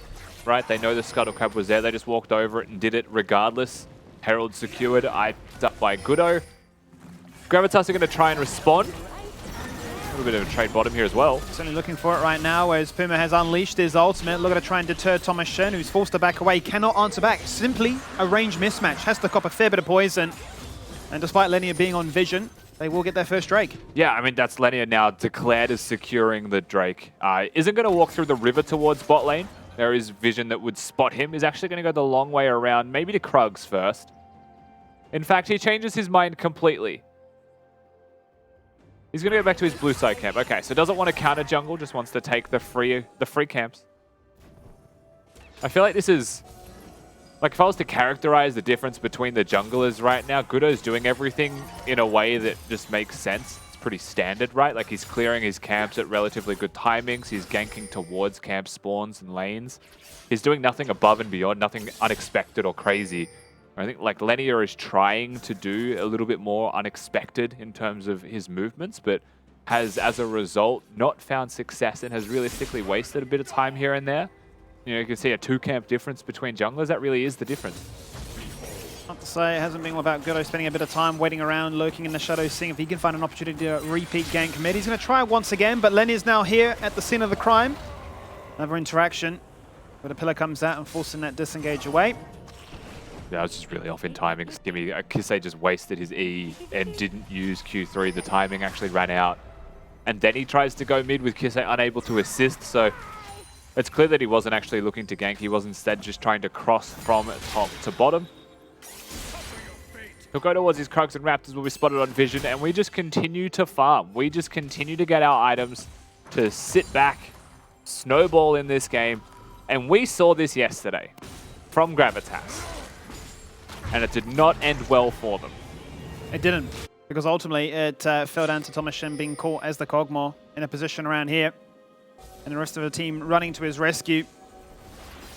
right? They know the Scuttle Crab was there. They just walked over it and did it regardless. Herald secured, eyed up by Goodo. Gravitas are going to try and respond. A little bit of a trade bottom here as well. Certainly looking for it right now as Puma has unleashed his ultimate. Looking to try and deter Thomas Shen, who's forced to back away. Cannot answer back. Simply a range mismatch. Has to cop a fair bit of poison. And despite Llenia being on vision, they will get their first Drake. Yeah, I mean, that's Llenia now declared as securing the Drake. Isn't going to walk through the river towards bot lane. There is vision that would spot him. Is actually going to go the long way around, maybe to Krugs first. In fact, he changes his mind completely. He's going to go back to his blue side camp. Okay, so doesn't want to counter jungle, just wants to take the free camps. I feel like this is... Like, if I was to characterize the difference between the junglers right now, Goodo's doing everything in a way that just makes sense. It's pretty standard, right? Like, he's clearing his camps at relatively good timings. He's ganking towards camp spawns and lanes. He's doing nothing above and beyond, nothing unexpected or crazy. I think like Llenia is trying to do a little bit more unexpected in terms of his movements, but has, as a result, not found success and has realistically wasted a bit of time here and there. You know, you can see a 2-camp difference between junglers. That really is the difference. Not to say it hasn't been all about Goodo spending a bit of time waiting around, lurking in the shadows, seeing if he can find an opportunity to repeat gank mid. He's going to try once again, but Llenia's now here at the scene of the crime. Another interaction, where the pillar comes out and forcing that disengage away. Yeah, I was just really off in timing. Skimmy, Kisee just wasted his E and didn't use Q3. The timing actually ran out. And then he tries to go mid with Kisee unable to assist, so it's clear that he wasn't actually looking to gank. He was instead just trying to cross from top to bottom. He'll go towards his Krugs and Raptors will be spotted on vision, and we just continue to farm. We just continue to get our items to sit back, snowball in this game, and we saw this yesterday from Gravitas. And it did not end well for them. It didn't, because ultimately it fell down to Thomas Shen being caught as the Kog'Maw in a position around here. And the rest of the team running to his rescue.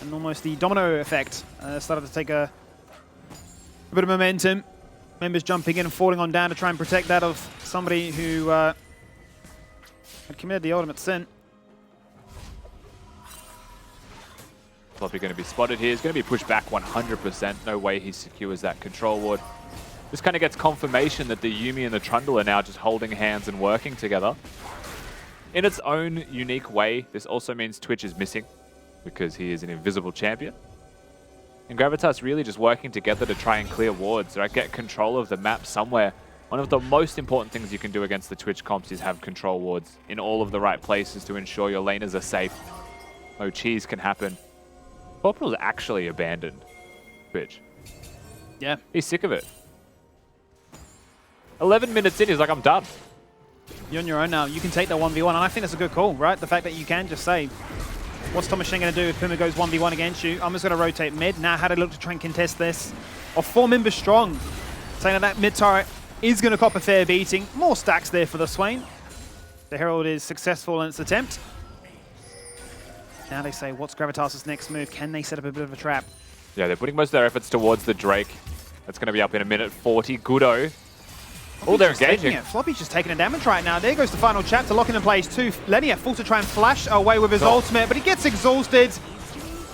And almost the domino effect started to take a bit of momentum. Members jumping in and falling on down to try and protect that of somebody who had committed the ultimate sin. Floppy going to be spotted here. He's going to be pushed back 100%. No way he secures that control ward. This kind of gets confirmation that the Yuumi and the Trundle are now just holding hands and working together. In its own unique way, this also means Twitch is missing because he is an invisible champion. And Gravitas really just working together to try and clear wards, right? Get control of the map somewhere. One of the most important things you can do against the Twitch comps is have control wards in all of the right places to ensure your laners are safe. No cheese can happen. Corporal's actually abandoned Twitch. Yeah. He's sick of it. 11 minutes in, he's like, I'm done. You're on your own now. You can take that 1v1, and I think that's a good call, right? The fact that you can just say, what's Shen going to do if Puma goes 1v1 against you? I'm just going to rotate mid. Now how to look to try and contest this. Of 4 members strong. Saying that mid turret is going to cop a fair beating. More stacks there for the Swain. The Herald is successful in its attempt. Now they say, what's Gravitas' next move? Can they set up a bit of a trap? Yeah, they're putting most of their efforts towards the Drake. That's going to be up in a minute 40. Goodo. Oh, they're engaging. Floppy's just taking a damage right now. There goes the final chapter, locking in place 2. Llenia full to try and flash away with his ultimate, but he gets exhausted.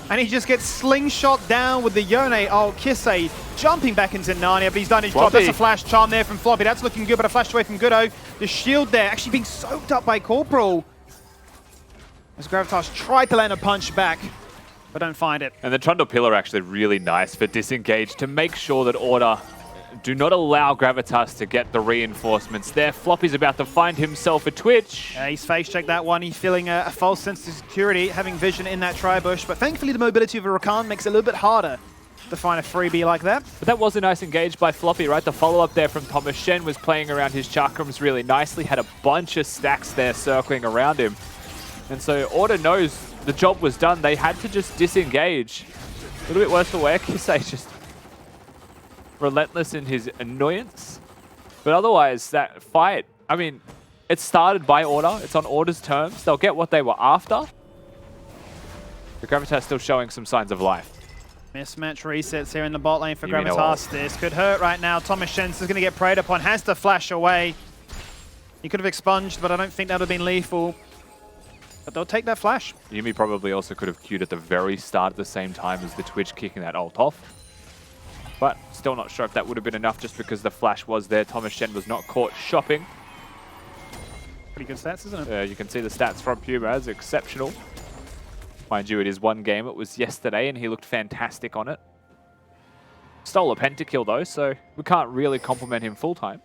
And he just gets slingshot down with the Yone. Oh, Kisee jumping back into Narnia, but he's done his job. That's a flash charm there from Floppy. That's looking good, but a flash away from Goodo. The shield there actually being soaked up by Corporal. As Gravitas tried to land a punch back, but don't find it. And the Trundle pillar actually really nice for disengage to make sure that Order do not allow Gravitas to get the reinforcements there. Floppy's about to find himself a Twitch. He's face checked that one. He's feeling a false sense of security, having vision in that tri-bush. But thankfully the mobility of a Rakan makes it a little bit harder to find a freebie like that. But that was a nice engage by Floppy, right? The follow-up there from Thomas. Shen was playing around his chakrams really nicely, had a bunch of stacks there circling around him. And so Order knows the job was done. They had to just disengage. A little bit worse for wear. Kisee just relentless in his annoyance. But otherwise, that fight, I mean, it started by Order. It's on Order's terms. They'll get what they were after. The Gravitas still showing some signs of life. Mismatch resets here in the bot lane for Gravitas. This could hurt right now. Thomas Shen is going to get preyed upon. Has to flash away. He could have expunged, but I don't think that would have been lethal. But they'll take that flash. Yuumi probably also could have queued at the very start at the same time as the Twitch kicking that ult off. But still not sure if that would have been enough just because the flash was there. Thomas Shen was not caught shopping. Pretty good stats, isn't it? You can see the stats from Puma as exceptional. Mind you, it is one game. It was yesterday and he looked fantastic on it. Stole a pentakill though, so we can't really compliment him full time.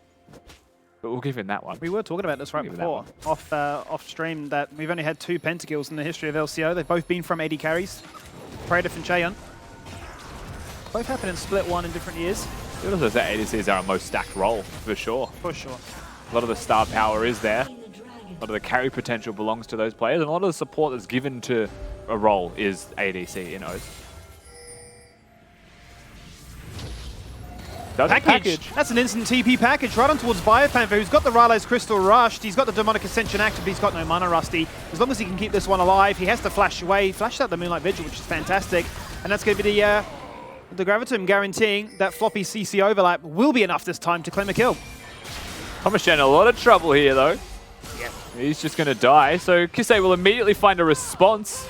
But we'll give him that one. We were talking about this right before, off stream, that we've only had 2 pentakills in the history of LCO. They've both been from AD carries. Praetor and Cheon. Both happened in split one in different years. You would also say ADCs are our most stacked role, for sure. For sure. A lot of the star power is there. A lot of the carry potential belongs to those players, and a lot of the support that's given to a role is ADC in O's. Package. That's an instant TP package right on towards BioPanther, who's got the Rylai's Crystal rushed. He's got the Demonic Ascension active, but he's got no mana rusty. As long as he can keep this one alive, he has to flash away. Flashed out the Moonlight Vigil, which is fantastic. And that's going to be the Gravitum guaranteeing that Floppy CC overlap will be enough this time to claim a kill. Thomas Shen, a lot of trouble here though. Yeah. He's just going to die, so Kisee will immediately find a response.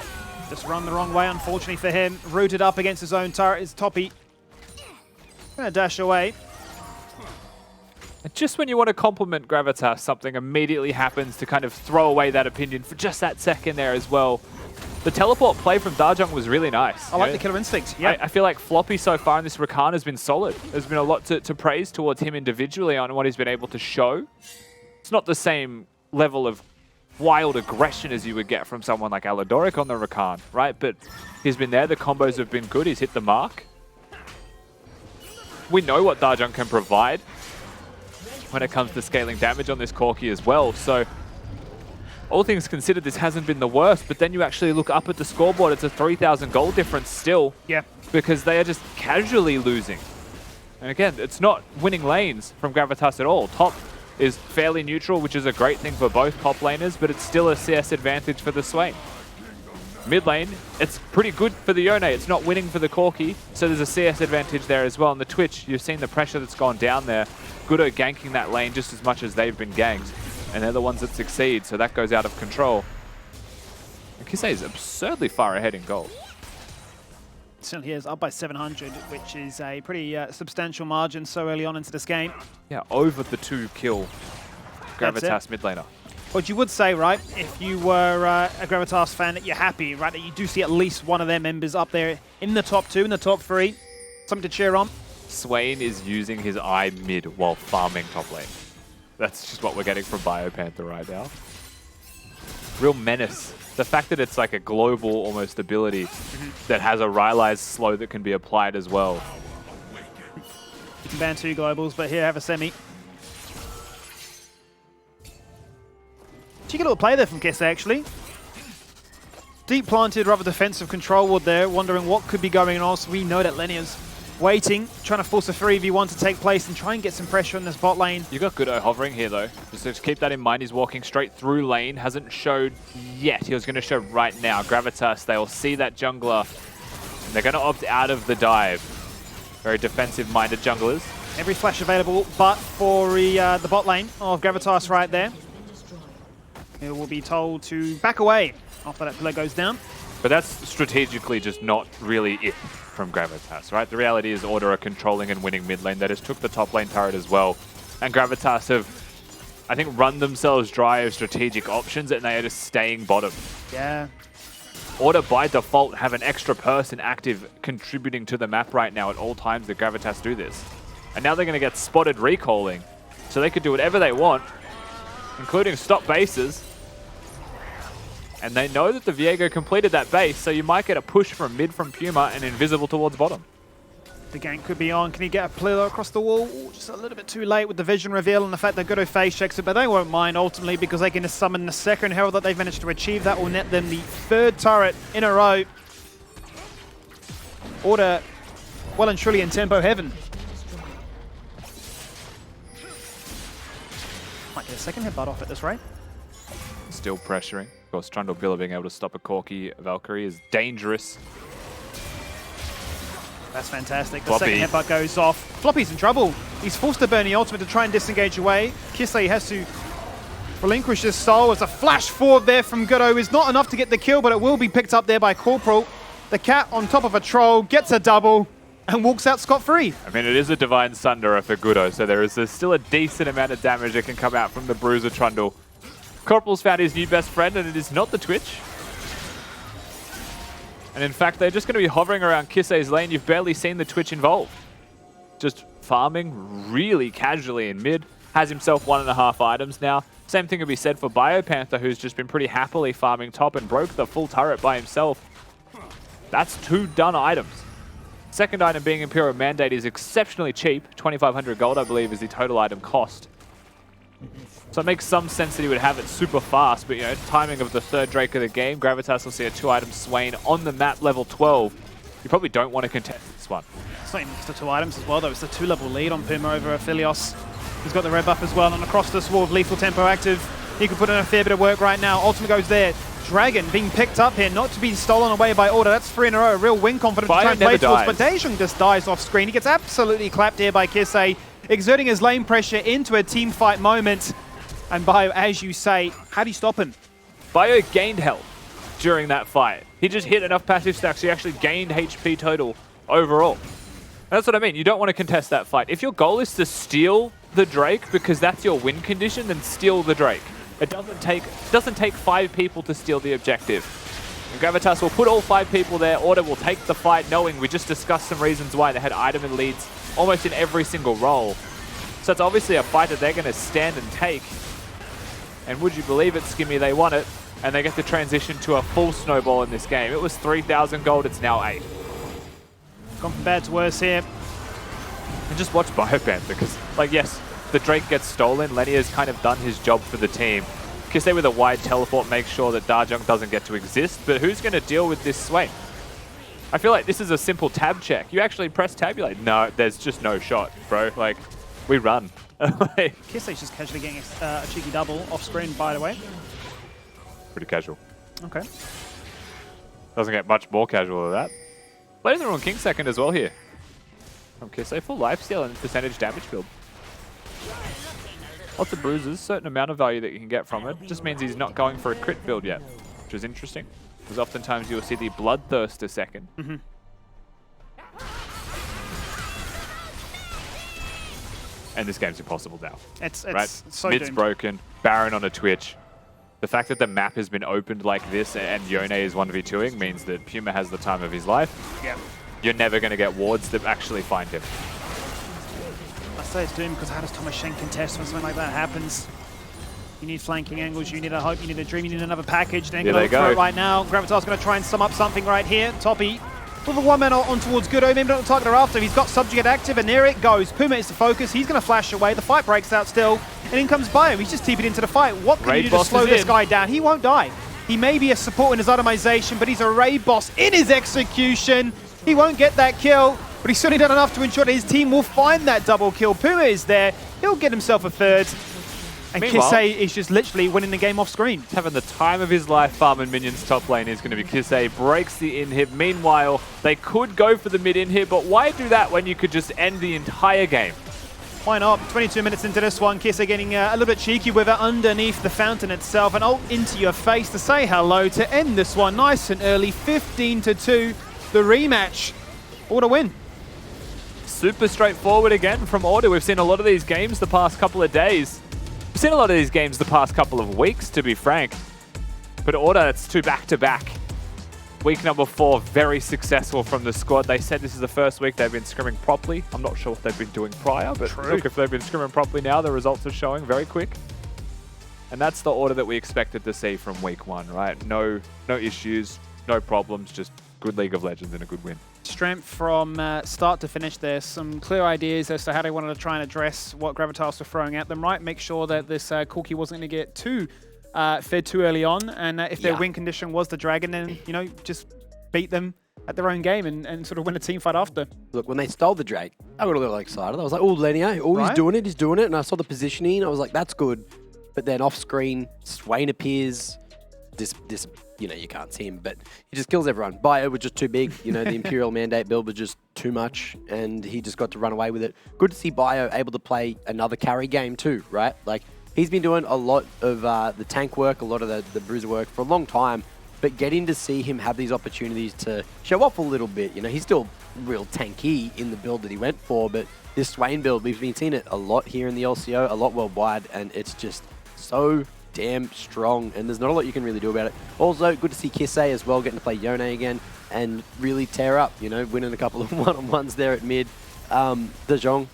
Just run the wrong way, unfortunately for him. Rooted up against his own turret is Toppy. Gonna dash away. And just when you want to compliment Gravitas, something immediately happens to kind of throw away that opinion for just that second there as well. The teleport play from DaJeung was really nice. I like the killer instinct. Yeah. I feel like Floppy so far in this Rakan has been solid. There's been a lot to praise towards him individually on what he's been able to show. It's not the same level of wild aggression as you would get from someone like Aladoric on the Rakan, right? But he's been there. The combos have been good. He's hit the mark. We know what DaJeung can provide when it comes to scaling damage on this Corki as well. So all things considered, this hasn't been the worst, but then you actually look up at the scoreboard, it's a 3,000 gold difference still. Yeah. Because they are just casually losing. And again, it's not winning lanes from Gravitas at all. Top is fairly neutral, which is a great thing for both top laners, but it's still a CS advantage for the Swain. Mid lane, it's pretty good for the Yone. It's not winning for the Corki, so there's a CS advantage there as well. On the Twitch, you've seen the pressure that's gone down there. Goodo ganking that lane just as much as they've been ganked, and they're the ones that succeed, so that goes out of control. And Kisee is absurdly far ahead in gold. Certainly is, up by 700, which is a pretty substantial margin so early on into this game. Yeah, over the 2-kill Gravitas mid laner. But you would say, right, if you were a Gravitas fan, that you're happy, right, that you do see at least one of their members up there in the top 2, in the top 3. Something to cheer on. Swain is using his eye mid while farming top lane. That's just what we're getting from BioPanther right now. Real menace. The fact that it's like a global almost ability that has a Rylai's slow that can be applied as well. You can ban 2 globals, but here have a semi. Cheeky little play there from Kisee, actually. Deep planted, rather defensive control ward there, wondering what could be going on. So we know that Llenia's waiting, trying to force a 3v1 to take place and try and get some pressure on this bot lane. You got Goodo hovering here though. Just keep that in mind. He's walking straight through lane. Hasn't showed yet. He was going to show right now. Gravitas, they'll see that jungler and they're going to opt out of the dive. Very defensive-minded junglers. Every flash available, but for the bot lane of Gravitas right there. It will be told to back away after that pillar goes down. But that's strategically just not really it from Gravitas, right? The reality is Order are controlling and winning mid lane. They just took the top lane turret as well. And Gravitas have, I think, run themselves dry of strategic options and they are just staying bottom. Yeah. Order by default have an extra person active contributing to the map right now at all times that Gravitas do this. And now they're going to get spotted recalling. So they could do whatever they want, including stop bases. And they know that the Viego completed that base, so you might get a push from mid from Puma and invisible towards bottom. The gank could be on. Can he get a pillar across the wall? Ooh, just a little bit too late with the vision reveal and the fact that Goodo face checks it, but they won't mind ultimately because they can just summon the second herald that they've managed to achieve. That will net them the 3rd turret in a row. Order well and truly in tempo heaven. Might get a second headbutt off at this rate. Still pressuring. Of course, Trundle being able to stop a Corki Valkyrie is dangerous. That's fantastic. The Floppy. second headbutt goes off. Floppy's in trouble. He's forced to burn the ultimate to try and disengage away. Kisee has to relinquish his soul as a flash forward there from Goodo is not enough to get the kill, but it will be picked up there by Corporal. The cat on top of a troll gets a double and walks out scot-free. I mean, it is a Divine Sunderer for Goodo, so there is still a decent amount of damage that can come out from the Bruiser Trundle. Corporal's found his new best friend, and it is not the Twitch. And in fact, they're just going to be hovering around Kisee's lane. You've barely seen the Twitch involved. Just farming really casually in mid. Has himself 1.5 items now. Same thing could be said for BioPanther, who's just been pretty happily farming top and broke the full turret by himself. That's 2 done items. Second item being Imperial Mandate is exceptionally cheap. 2,500 gold, I believe, is the total item cost. So it makes some sense that he would have it super fast, but you know, timing of the 3rd Drake of the game, Gravitas will see a 2-item Swain on the map level 12. You probably don't want to contest this one. It's not even just the 2 items as well, though. It's the 2-level lead on Puma over Aphelios. He's got the red buff as well, and across this wall of lethal tempo active. He could put in a fair bit of work right now. Ultimate goes there. Dragon being picked up here, not to be stolen away by Order. That's 3 in a row. Real win confidence to try and play towards, but DaJeung just dies off screen. He gets absolutely clapped here by Kisee, exerting his lane pressure into a team fight moment. And Bio, as you say, how do you stop him? Bio gained health during that fight. He just hit enough passive stacks, he actually gained HP total overall. That's what I mean. You don't want to contest that fight. If your goal is to steal the Drake because that's your win condition, then steal the Drake. It doesn't take 5 people to steal the objective. And Gravitas will put all 5 people there. Order will take the fight, knowing we just discussed some reasons why they had item and leads almost in every single role. So it's obviously a fight that they're going to stand and take. And would you believe it, Skimmy, they won it, and they get to transition to a full snowball in this game. It was 3,000 gold, it's now 8. Gone from bad to worse here. And just watch BioPanther, because, like, yes, the Drake gets stolen. Llenia's kind of done his job for the team. Kisee with a wide teleport makes sure that DaJeung doesn't get to exist, but who's going to deal with this Swain? I feel like this is a simple tab check. You actually press tab, you're like, no, there's just no shot, bro. Like, we run. Kisee's just casually getting a cheeky double off screen, by the way. Pretty casual. Okay. Doesn't get much more casual than that. Plays the wrong King second as well here. From Kisee, full lifesteal and percentage damage build. Lots of bruises, certain amount of value that you can get from it. Just means he's not going for a crit build yet, which is interesting. Because oftentimes you'll see the Bloodthirster second. Mm-hmm. And this game's impossible now. It's right? so Mid's doomed. broken, Baron on a Twitch. The fact that the map has been opened like this and Yone is 1v2ing means that Puma has the time of his life. Yeah. You're never going to get wards that actually find him. I say it's doomed because how does Thomas Shen contest when something like that happens? You need flanking angles, you need a hope, you need a dream, you need another package. Then go for it right now. Gravitas going to try and sum up something right here. Toppy with a one-man on towards Goodo, maybe not the target after. He's got Subjugate active, and there it goes. Puma is the focus. He's going to flash away. The fight breaks out still, and in comes Bio. He's just TP'd into the fight. What can you do to slow this guy down? He won't die. He may be a support in his itemization, but he's a raid boss in his execution. He won't get that kill, but he's certainly done enough to ensure that his team will find that double kill. Puma is there. He'll get himself a third. And Kisee is just literally winning the game off screen. Having the time of his life farming minions top lane is going to be Kisee. Breaks the inhib. Meanwhile, they could go for the mid inhib, but why do that when you could just end the entire game? Why not? 22 minutes into this one, Kisee getting a little bit cheeky with it underneath the fountain itself. An ult into your face to say hello to end this one nice and early. 15-2, the rematch. Order win. Super straightforward again from Order. We've seen a lot of these games the past couple of days. We've seen a lot of these games the past couple of weeks, to be frank. But Order, it's 2 back-to-back. Week number 4, very successful from the squad. They said this is the first week they've been scrimming properly. I'm not sure what they've been doing prior, but look, if they've been scrimming properly now, the results are showing very quick. And that's the Order that we expected to see from week 1, right? No issues, no problems, just good League of Legends and a good win. Strength from start to finish. There's some clear ideas as to how they wanted to try and address what Gravitas were throwing at them, right? Make sure that this Corki wasn't going to get too fed too early on, and if their win condition was the dragon, then, you know, just beat them at their own game and sort of win a team fight after. Look, when they stole the Drake, I got a little excited. I was like, oh, Llenia, oh, he's doing it. And I saw the positioning. I was like, that's good. But then off screen, Swain appears. This, you know, you can't see him, but he just kills everyone. Bio was just too big. You know, the Imperial Mandate build was just too much, and he just got to run away with it. Good to see Bio able to play another carry game too, right? Like, he's been doing a lot of the tank work, a lot of the bruiser work for a long time, but getting to see him have these opportunities to show off a little bit, you know, he's still real tanky in the build that he went for, but this Swain build, we've been seeing it a lot here in the LCO, a lot worldwide, and it's just so damn strong, and there's not a lot you can really do about it. Also, good to see Kisee as well, getting to play Yone again and really tear up, you know, winning a couple of one-on-ones there at mid. DaJeung,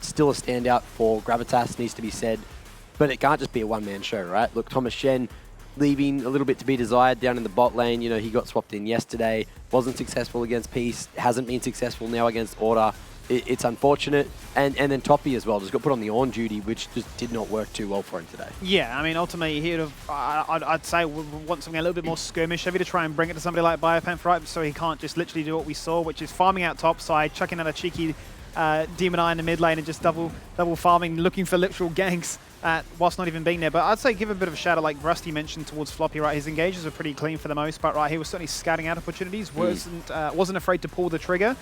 still a standout for Gravitas, needs to be said, but it can't just be a one-man show, right? Look, Thomas Shen leaving a little bit to be desired down in the bot lane. You know, he got swapped in yesterday, wasn't successful against Peace, hasn't been successful now against Order. It's unfortunate. And then Toppy as well just got put on the Ornn duty, which just did not work too well for him today. Yeah, I mean, ultimately, he'd have, I'd say, would want something a little bit more skirmish heavy to try and bring it to somebody like BioPanther, right? So he can't just literally do what we saw, which is farming out top side, chucking out a cheeky Demon Eye in the mid lane and just double farming, looking for literal ganks whilst not even being there. But I'd say give a bit of a shout out, like Rusty mentioned towards Floppy, right? His engages are pretty clean for the most part, right? He was certainly scouting out opportunities, wasn't afraid to pull the trigger.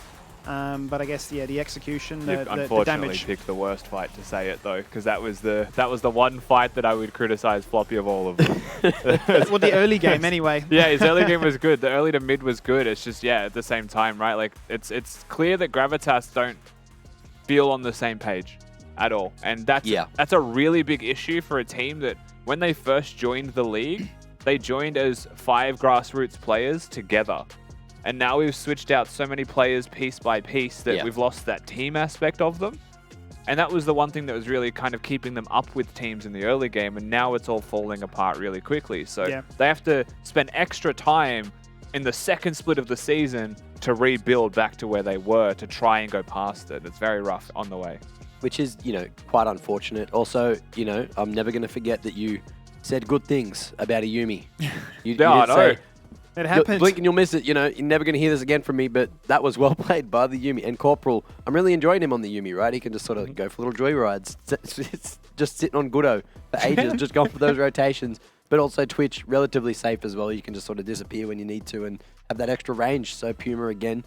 But I guess, yeah, the exexecution, the unfortunately damage. picked the worst fight to say it though, because that was the one fight that I would criticize Floppy of all of them. Well, the early game anyway. Yeah, his early game was good. The early to mid was good. It's just, yeah, at the same time, right? Like it's clear that Gravitas don't feel on the same page at all, and that's a really big issue for a team that when they first joined the league, they joined as 5 grassroots players together. And now we've switched out so many players piece by piece that we've lost that team aspect of them. And that was the one thing that was really kind of keeping them up with teams in the early game. And now it's all falling apart really quickly. So they have to spend extra time in the second split of the season to rebuild back to where they were, to try and go past it. It's very rough on the way. Which is, you know, quite unfortunate. Also, you know, I'm never going to forget that you said good things about a Yuumi. You did say, it happens. Blink and you'll miss it. You know, you're never going to hear this again from me, but that was well played by the Yuumi. And Corporal, I'm really enjoying him on the Yuumi, right? He can just sort of go for little joyrides. It's just sitting on Goodo for ages, just going for those rotations. But also Twitch, relatively safe as well. You can just sort of disappear when you need to and have that extra range. So Puma again,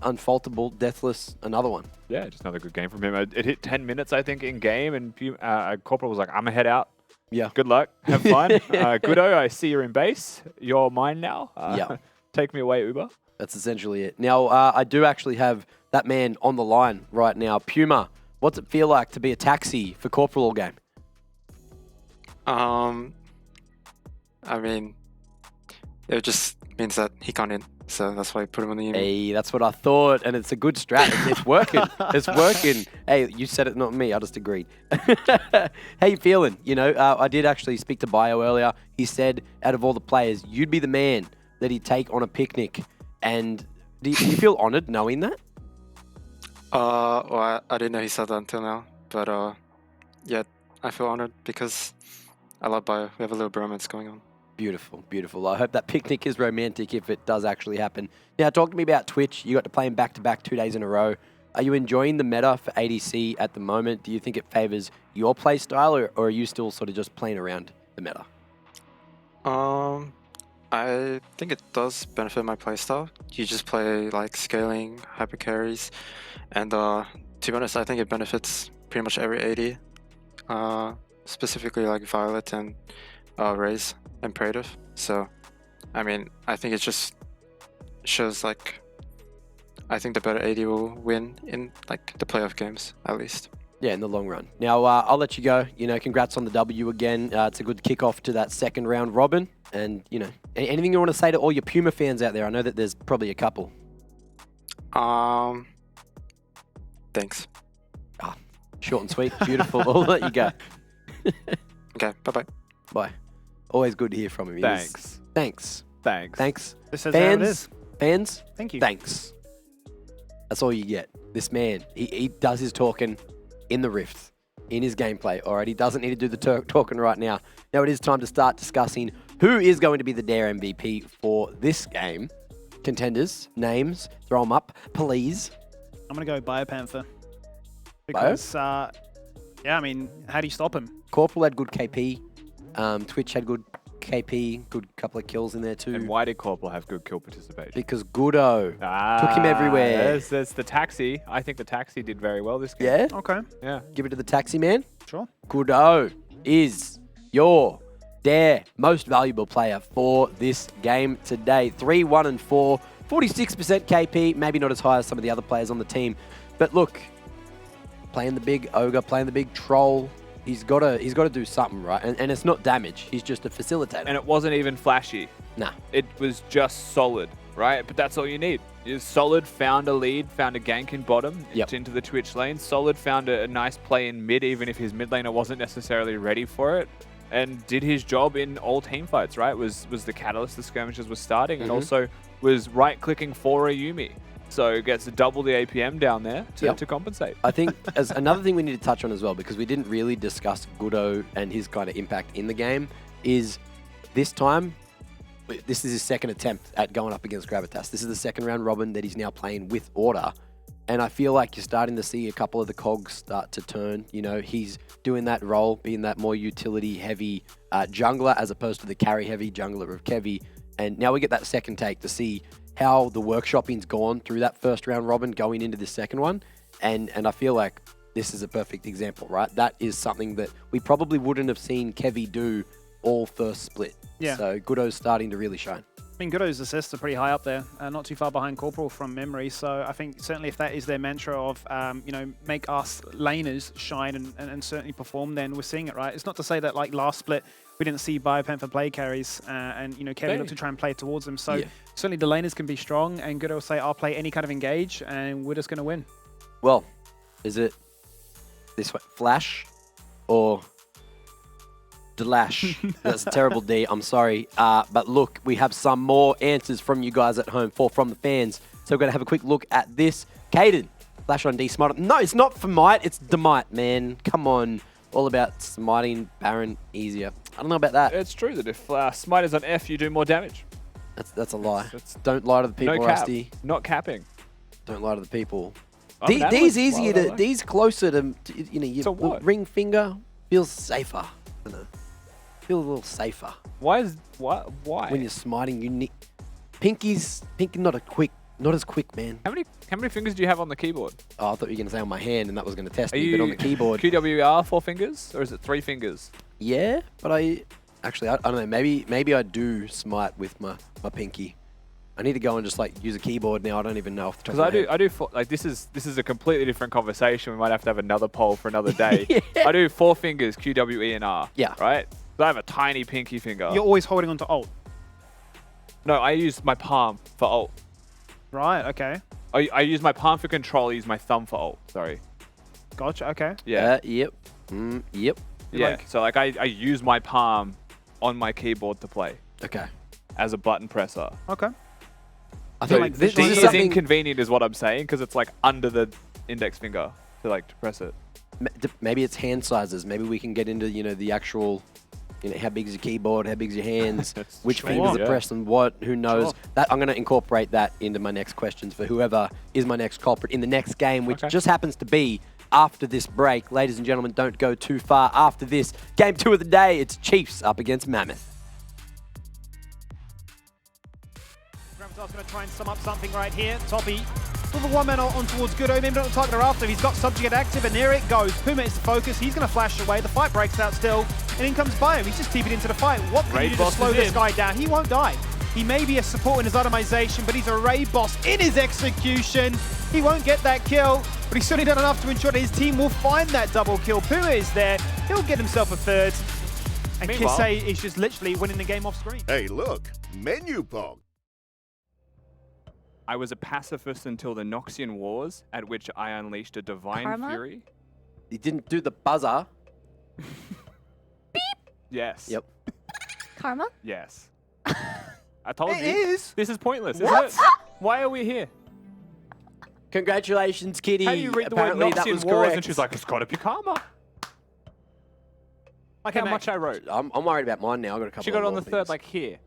unfaultable, deathless, another one. Yeah, just another good game from him. It hit 10 minutes, I think, in game, and Corporal was like, I'm going to head out. Yeah. Good luck. Have fun. Goodo, I see you're in base. You're mine now. Take me away, Uber. That's essentially it. Now, I do actually have that man on the line right now. Puma, what's it feel like to be a taxi for Corporal all game? I mean, it just means that he can't in. So that's why I put him on the Yuumi. Hey, that's what I thought, and it's a good strat. It's working. It's working. Hey, you said it, not me. I just agreed. How you feeling? You know, I did actually speak to Bio earlier. He said, out of all the players, you'd be the man that he'd take on a picnic. And do you feel honoured knowing that? Well, I didn't know he said that until now. But yeah, I feel honoured because I love Bio. We have a little bromance going on. Beautiful, beautiful. I hope that picnic is romantic if it does actually happen. Now, talk to me about Twitch. You got to play him back-to-back 2 days in a row. Are you enjoying the meta for ADC at the moment? Do you think it favours your play style, or are you still sort of just playing around the meta? I think it does benefit my playstyle. You just play like scaling, hyper carries, and to be honest, I think it benefits pretty much every AD, specifically like Violet and Raze and Praetive. So, I mean, I think it just shows like I think the better AD will win in like the playoff games at least. Yeah, in the long run. Now, I'll let you go. You know, congrats on the W again. It's a good kickoff to that second round robin. And, you know, anything you want to say to all your Puma fans out there? I know that there's probably a couple. Thanks. Short and sweet. Beautiful. I'll let you go. Okay, bye-bye. Bye. Always good to hear from him. Thanks. Thanks. Thanks. Thanks. This is how it is. Fans, Thank you. thanks. That's all you get. This man, he does his talking in the Rift, in his gameplay. All right, he doesn't need to do the talking right now. Now it is time to start discussing who is going to be the Dare MVP for this game. Contenders, names, throw them up, please. I'm going to go BioPanther. Because, yeah, I mean, how do you stop him? Corporal had good KP. Twitch had good KP, good couple of kills in there too. And why did Corporal have good kill participation? Because Goodo took him everywhere. There's the taxi. I think the taxi did very well this game. Yeah? Okay, Yeah. Give it to the taxi man. sure. Goodo is your Dare most valuable player for this game today. 3-1-4, 46% KP, maybe not as high as some of the other players on the team. But look, playing the big ogre, playing the big troll, he's got to do something, right? And it's not damage. He's just a facilitator. And it wasn't even flashy. Nah. It was just solid, right? But that's all you need. Is solid, found a lead, found a gank in bottom, Yep. into the Twitch lane. Solid found a nice play in mid, even if his mid laner wasn't necessarily ready for it. And did his job in all team fights, right? Was the catalyst the skirmishes were starting, and also was right-clicking for a Yuumi. So gets double the APM down there to compensate. I think as another thing we need to touch on as well, because we didn't really discuss Goodo and his kind of impact in the game, is this time, this is his second attempt at going up against Gravitas. This is the second round robin that he's now playing with Order. And I feel like you're starting to see a couple of the cogs start to turn. You know, he's doing that role, being that more utility-heavy jungler as opposed to the carry-heavy jungler of Kevy. And now we get that second take to see how the workshopping's gone through that first round robin going into the second one. And I feel like this is a perfect example, right? That is something that we probably wouldn't have seen Kevy do all first split. Yeah. So Goodo's starting to really shine. I mean, Goodo's assists are pretty high up there, not too far behind Corporal from memory. So I think certainly if that is their mantra of, you know, make us laners shine and certainly perform, then we're seeing it, right? It's not to say that like last split, we didn't see BioPanther play carries and, you know, Kevin looked to try and play towards them. So certainly the laners can be strong and Goodo will say, I'll play any kind of engage and we're just going to win. Well, is it this way, Flash or Delash? That's a terrible D, I'm sorry. But look, we have some more answers from you guys at home, from the fans. So we're going to have a quick look at this. Caden, Flash on D, smite. No, it's not for might, it's Demite, man. Come on. All about smiting Baron easier. I don't know about that. It's true that if Smite is on F, you do more damage. That's a lie. Don't lie to the people, No cap. Rusty. Not capping. Don't lie to the people. I'm an D's analyst. easier Why would I to. lie? D's closer to. You know, So your what? ring finger feels safer. I don't know. Feel a little safer Why? when you're smiting. You need Pinky not as quick, man. How many fingers do you have on the keyboard? Oh, I thought you were gonna say on my hand, and that was gonna test Are me. you But on the keyboard, QWR 4 fingers, or is it 3 fingers? yeah. But I don't know. Maybe I do smite with my pinky. I need to go and just like use a keyboard now. I don't even know off the top of my head. I do like this is a completely different conversation. We might have to have another poll for another day. Yeah. I do 4 fingers, QWE and R. Yeah. Right. I have a tiny pinky finger. You're always holding onto alt. No, I use my palm for ult. Right, okay. I use my palm for control, I use my thumb for ult. Sorry. Gotcha, okay. Yeah. Yep. Yep. Yeah, Like- so like I use my palm on my keyboard to play Okay. as a button presser. Okay. I So feel like this D is is something. inconvenient is what I'm saying because it's like under the index finger to like to press it. Maybe it's hand sizes. Maybe we can get into the actual, how big is your keyboard, how big is your hands, That's which true. fingers Yeah. are pressing what, who knows. Sure. That I'm going to incorporate that into my next questions for whoever is my next culprit in the next game, which Okay. just happens to be after this break. Ladies and gentlemen, don't go too far after this. Game 2 of the day, it's Chiefs up against Mammoth. Gravitas going to try and sum up something right here. Toppy, with a one-man on towards Goodo. Maybe not the target after. He's got subject active, and there it goes. Puma is the focus. He's going to flash away. The fight breaks out still, and in comes Bio. He's just TP'd into the fight. What can Raid you do to boss slow is this in. guy down? He won't die. He may be a support in his itemization, but he's a raid boss in his execution. He won't get that kill, but he's certainly done enough to ensure that his team will find that double kill. Puma is there. He'll get himself a third. And Meanwhile- Kisee is just literally winning the game off screen. Hey, look, menu pog. I was a pacifist until the Noxian Wars, at which I unleashed a divine Karma? fury. He didn't do the buzzer. Yes. Yep. Karma? Yes. I told It you. is. This is pointless, What? isn't it? Why are we here? Congratulations, Kitty. How do you read the word Apparently that Noxian was Wars? correct. And she's like, it's got to be Karma. Like Okay, how Mac. much I wrote. I'm worried about mine now. I've got a couple. She got it of on more the third, things. like here.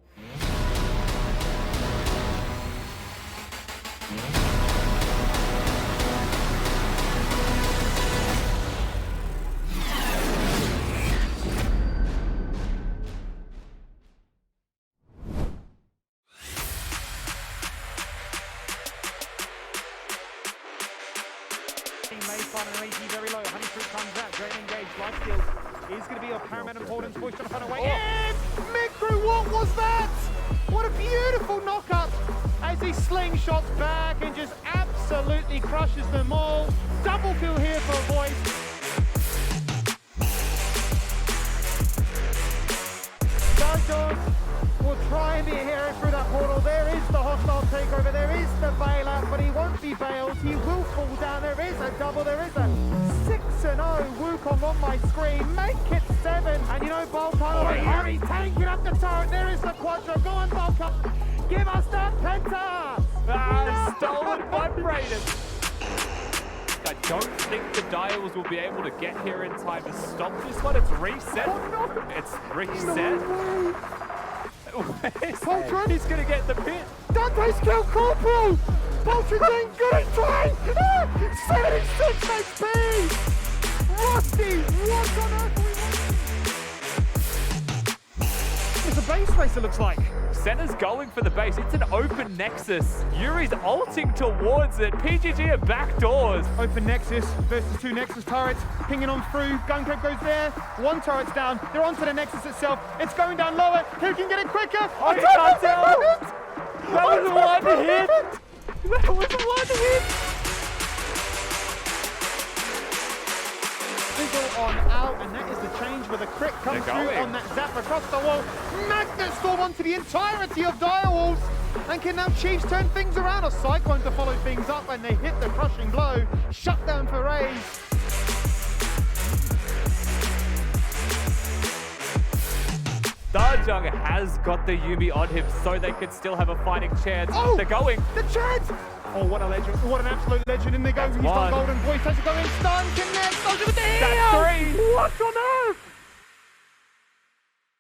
Made fun and AC very low. Honeyfruit comes out. Drain engaged. Life steals is going to be of paramount importance. Boys trying to find a way in. Micro, what was that? What a beautiful knockup as he slingshots back and just absolutely crushes them all. Double kill here for Voice. DaJeung will try and be a hero through that portal. There is the hostile takeover. There is the bailout, but he won't be bailed. He will fall down. There is a double. There is a 6-0 Wukong on my screen. Make it 7. And you know, BioPanther, Harry tanking up the turret. There is the quadro. Go on, BioPanther. Give us that penta. Ah, stolen by Brayden. I don't think the Dials will be able to get here in time to stop this one. It's reset. It's reset. Poltron. He's going to get the pit. Dante's killed Corporal. Poltron doing good in trying. 76 HP. Rusty, what on earth are we watching? It's a base race, it looks like. Senna's going for the base. It's an open Nexus. Yuri's ulting towards it. PGG are backdoors. Open Nexus versus 2 Nexus turrets. Pinging on through. Gun Crab goes there. 1 turret's down. They're onto the Nexus itself. It's going down lower. Who can get it quicker? Oh, he can't tell. That was one hit. That was one hit. Fizzle on out, and that is the change where the crit comes They're through going. on that zap across the wall. Magnet Storm onto the entirety of Direwolves, and can now Chiefs turn things around? A Cyclone to follow things up, and they hit the crushing blow. Shut down for Raze. DaJeung has got the Yuumi on him, so they could still have a fighting chance. Oh! They're going. The chance! Oh, what a legend. What an absolute legend. In they go. He's one. got golden voice. Has to go in. Stun, connect. Ultimate That's 3. What on earth?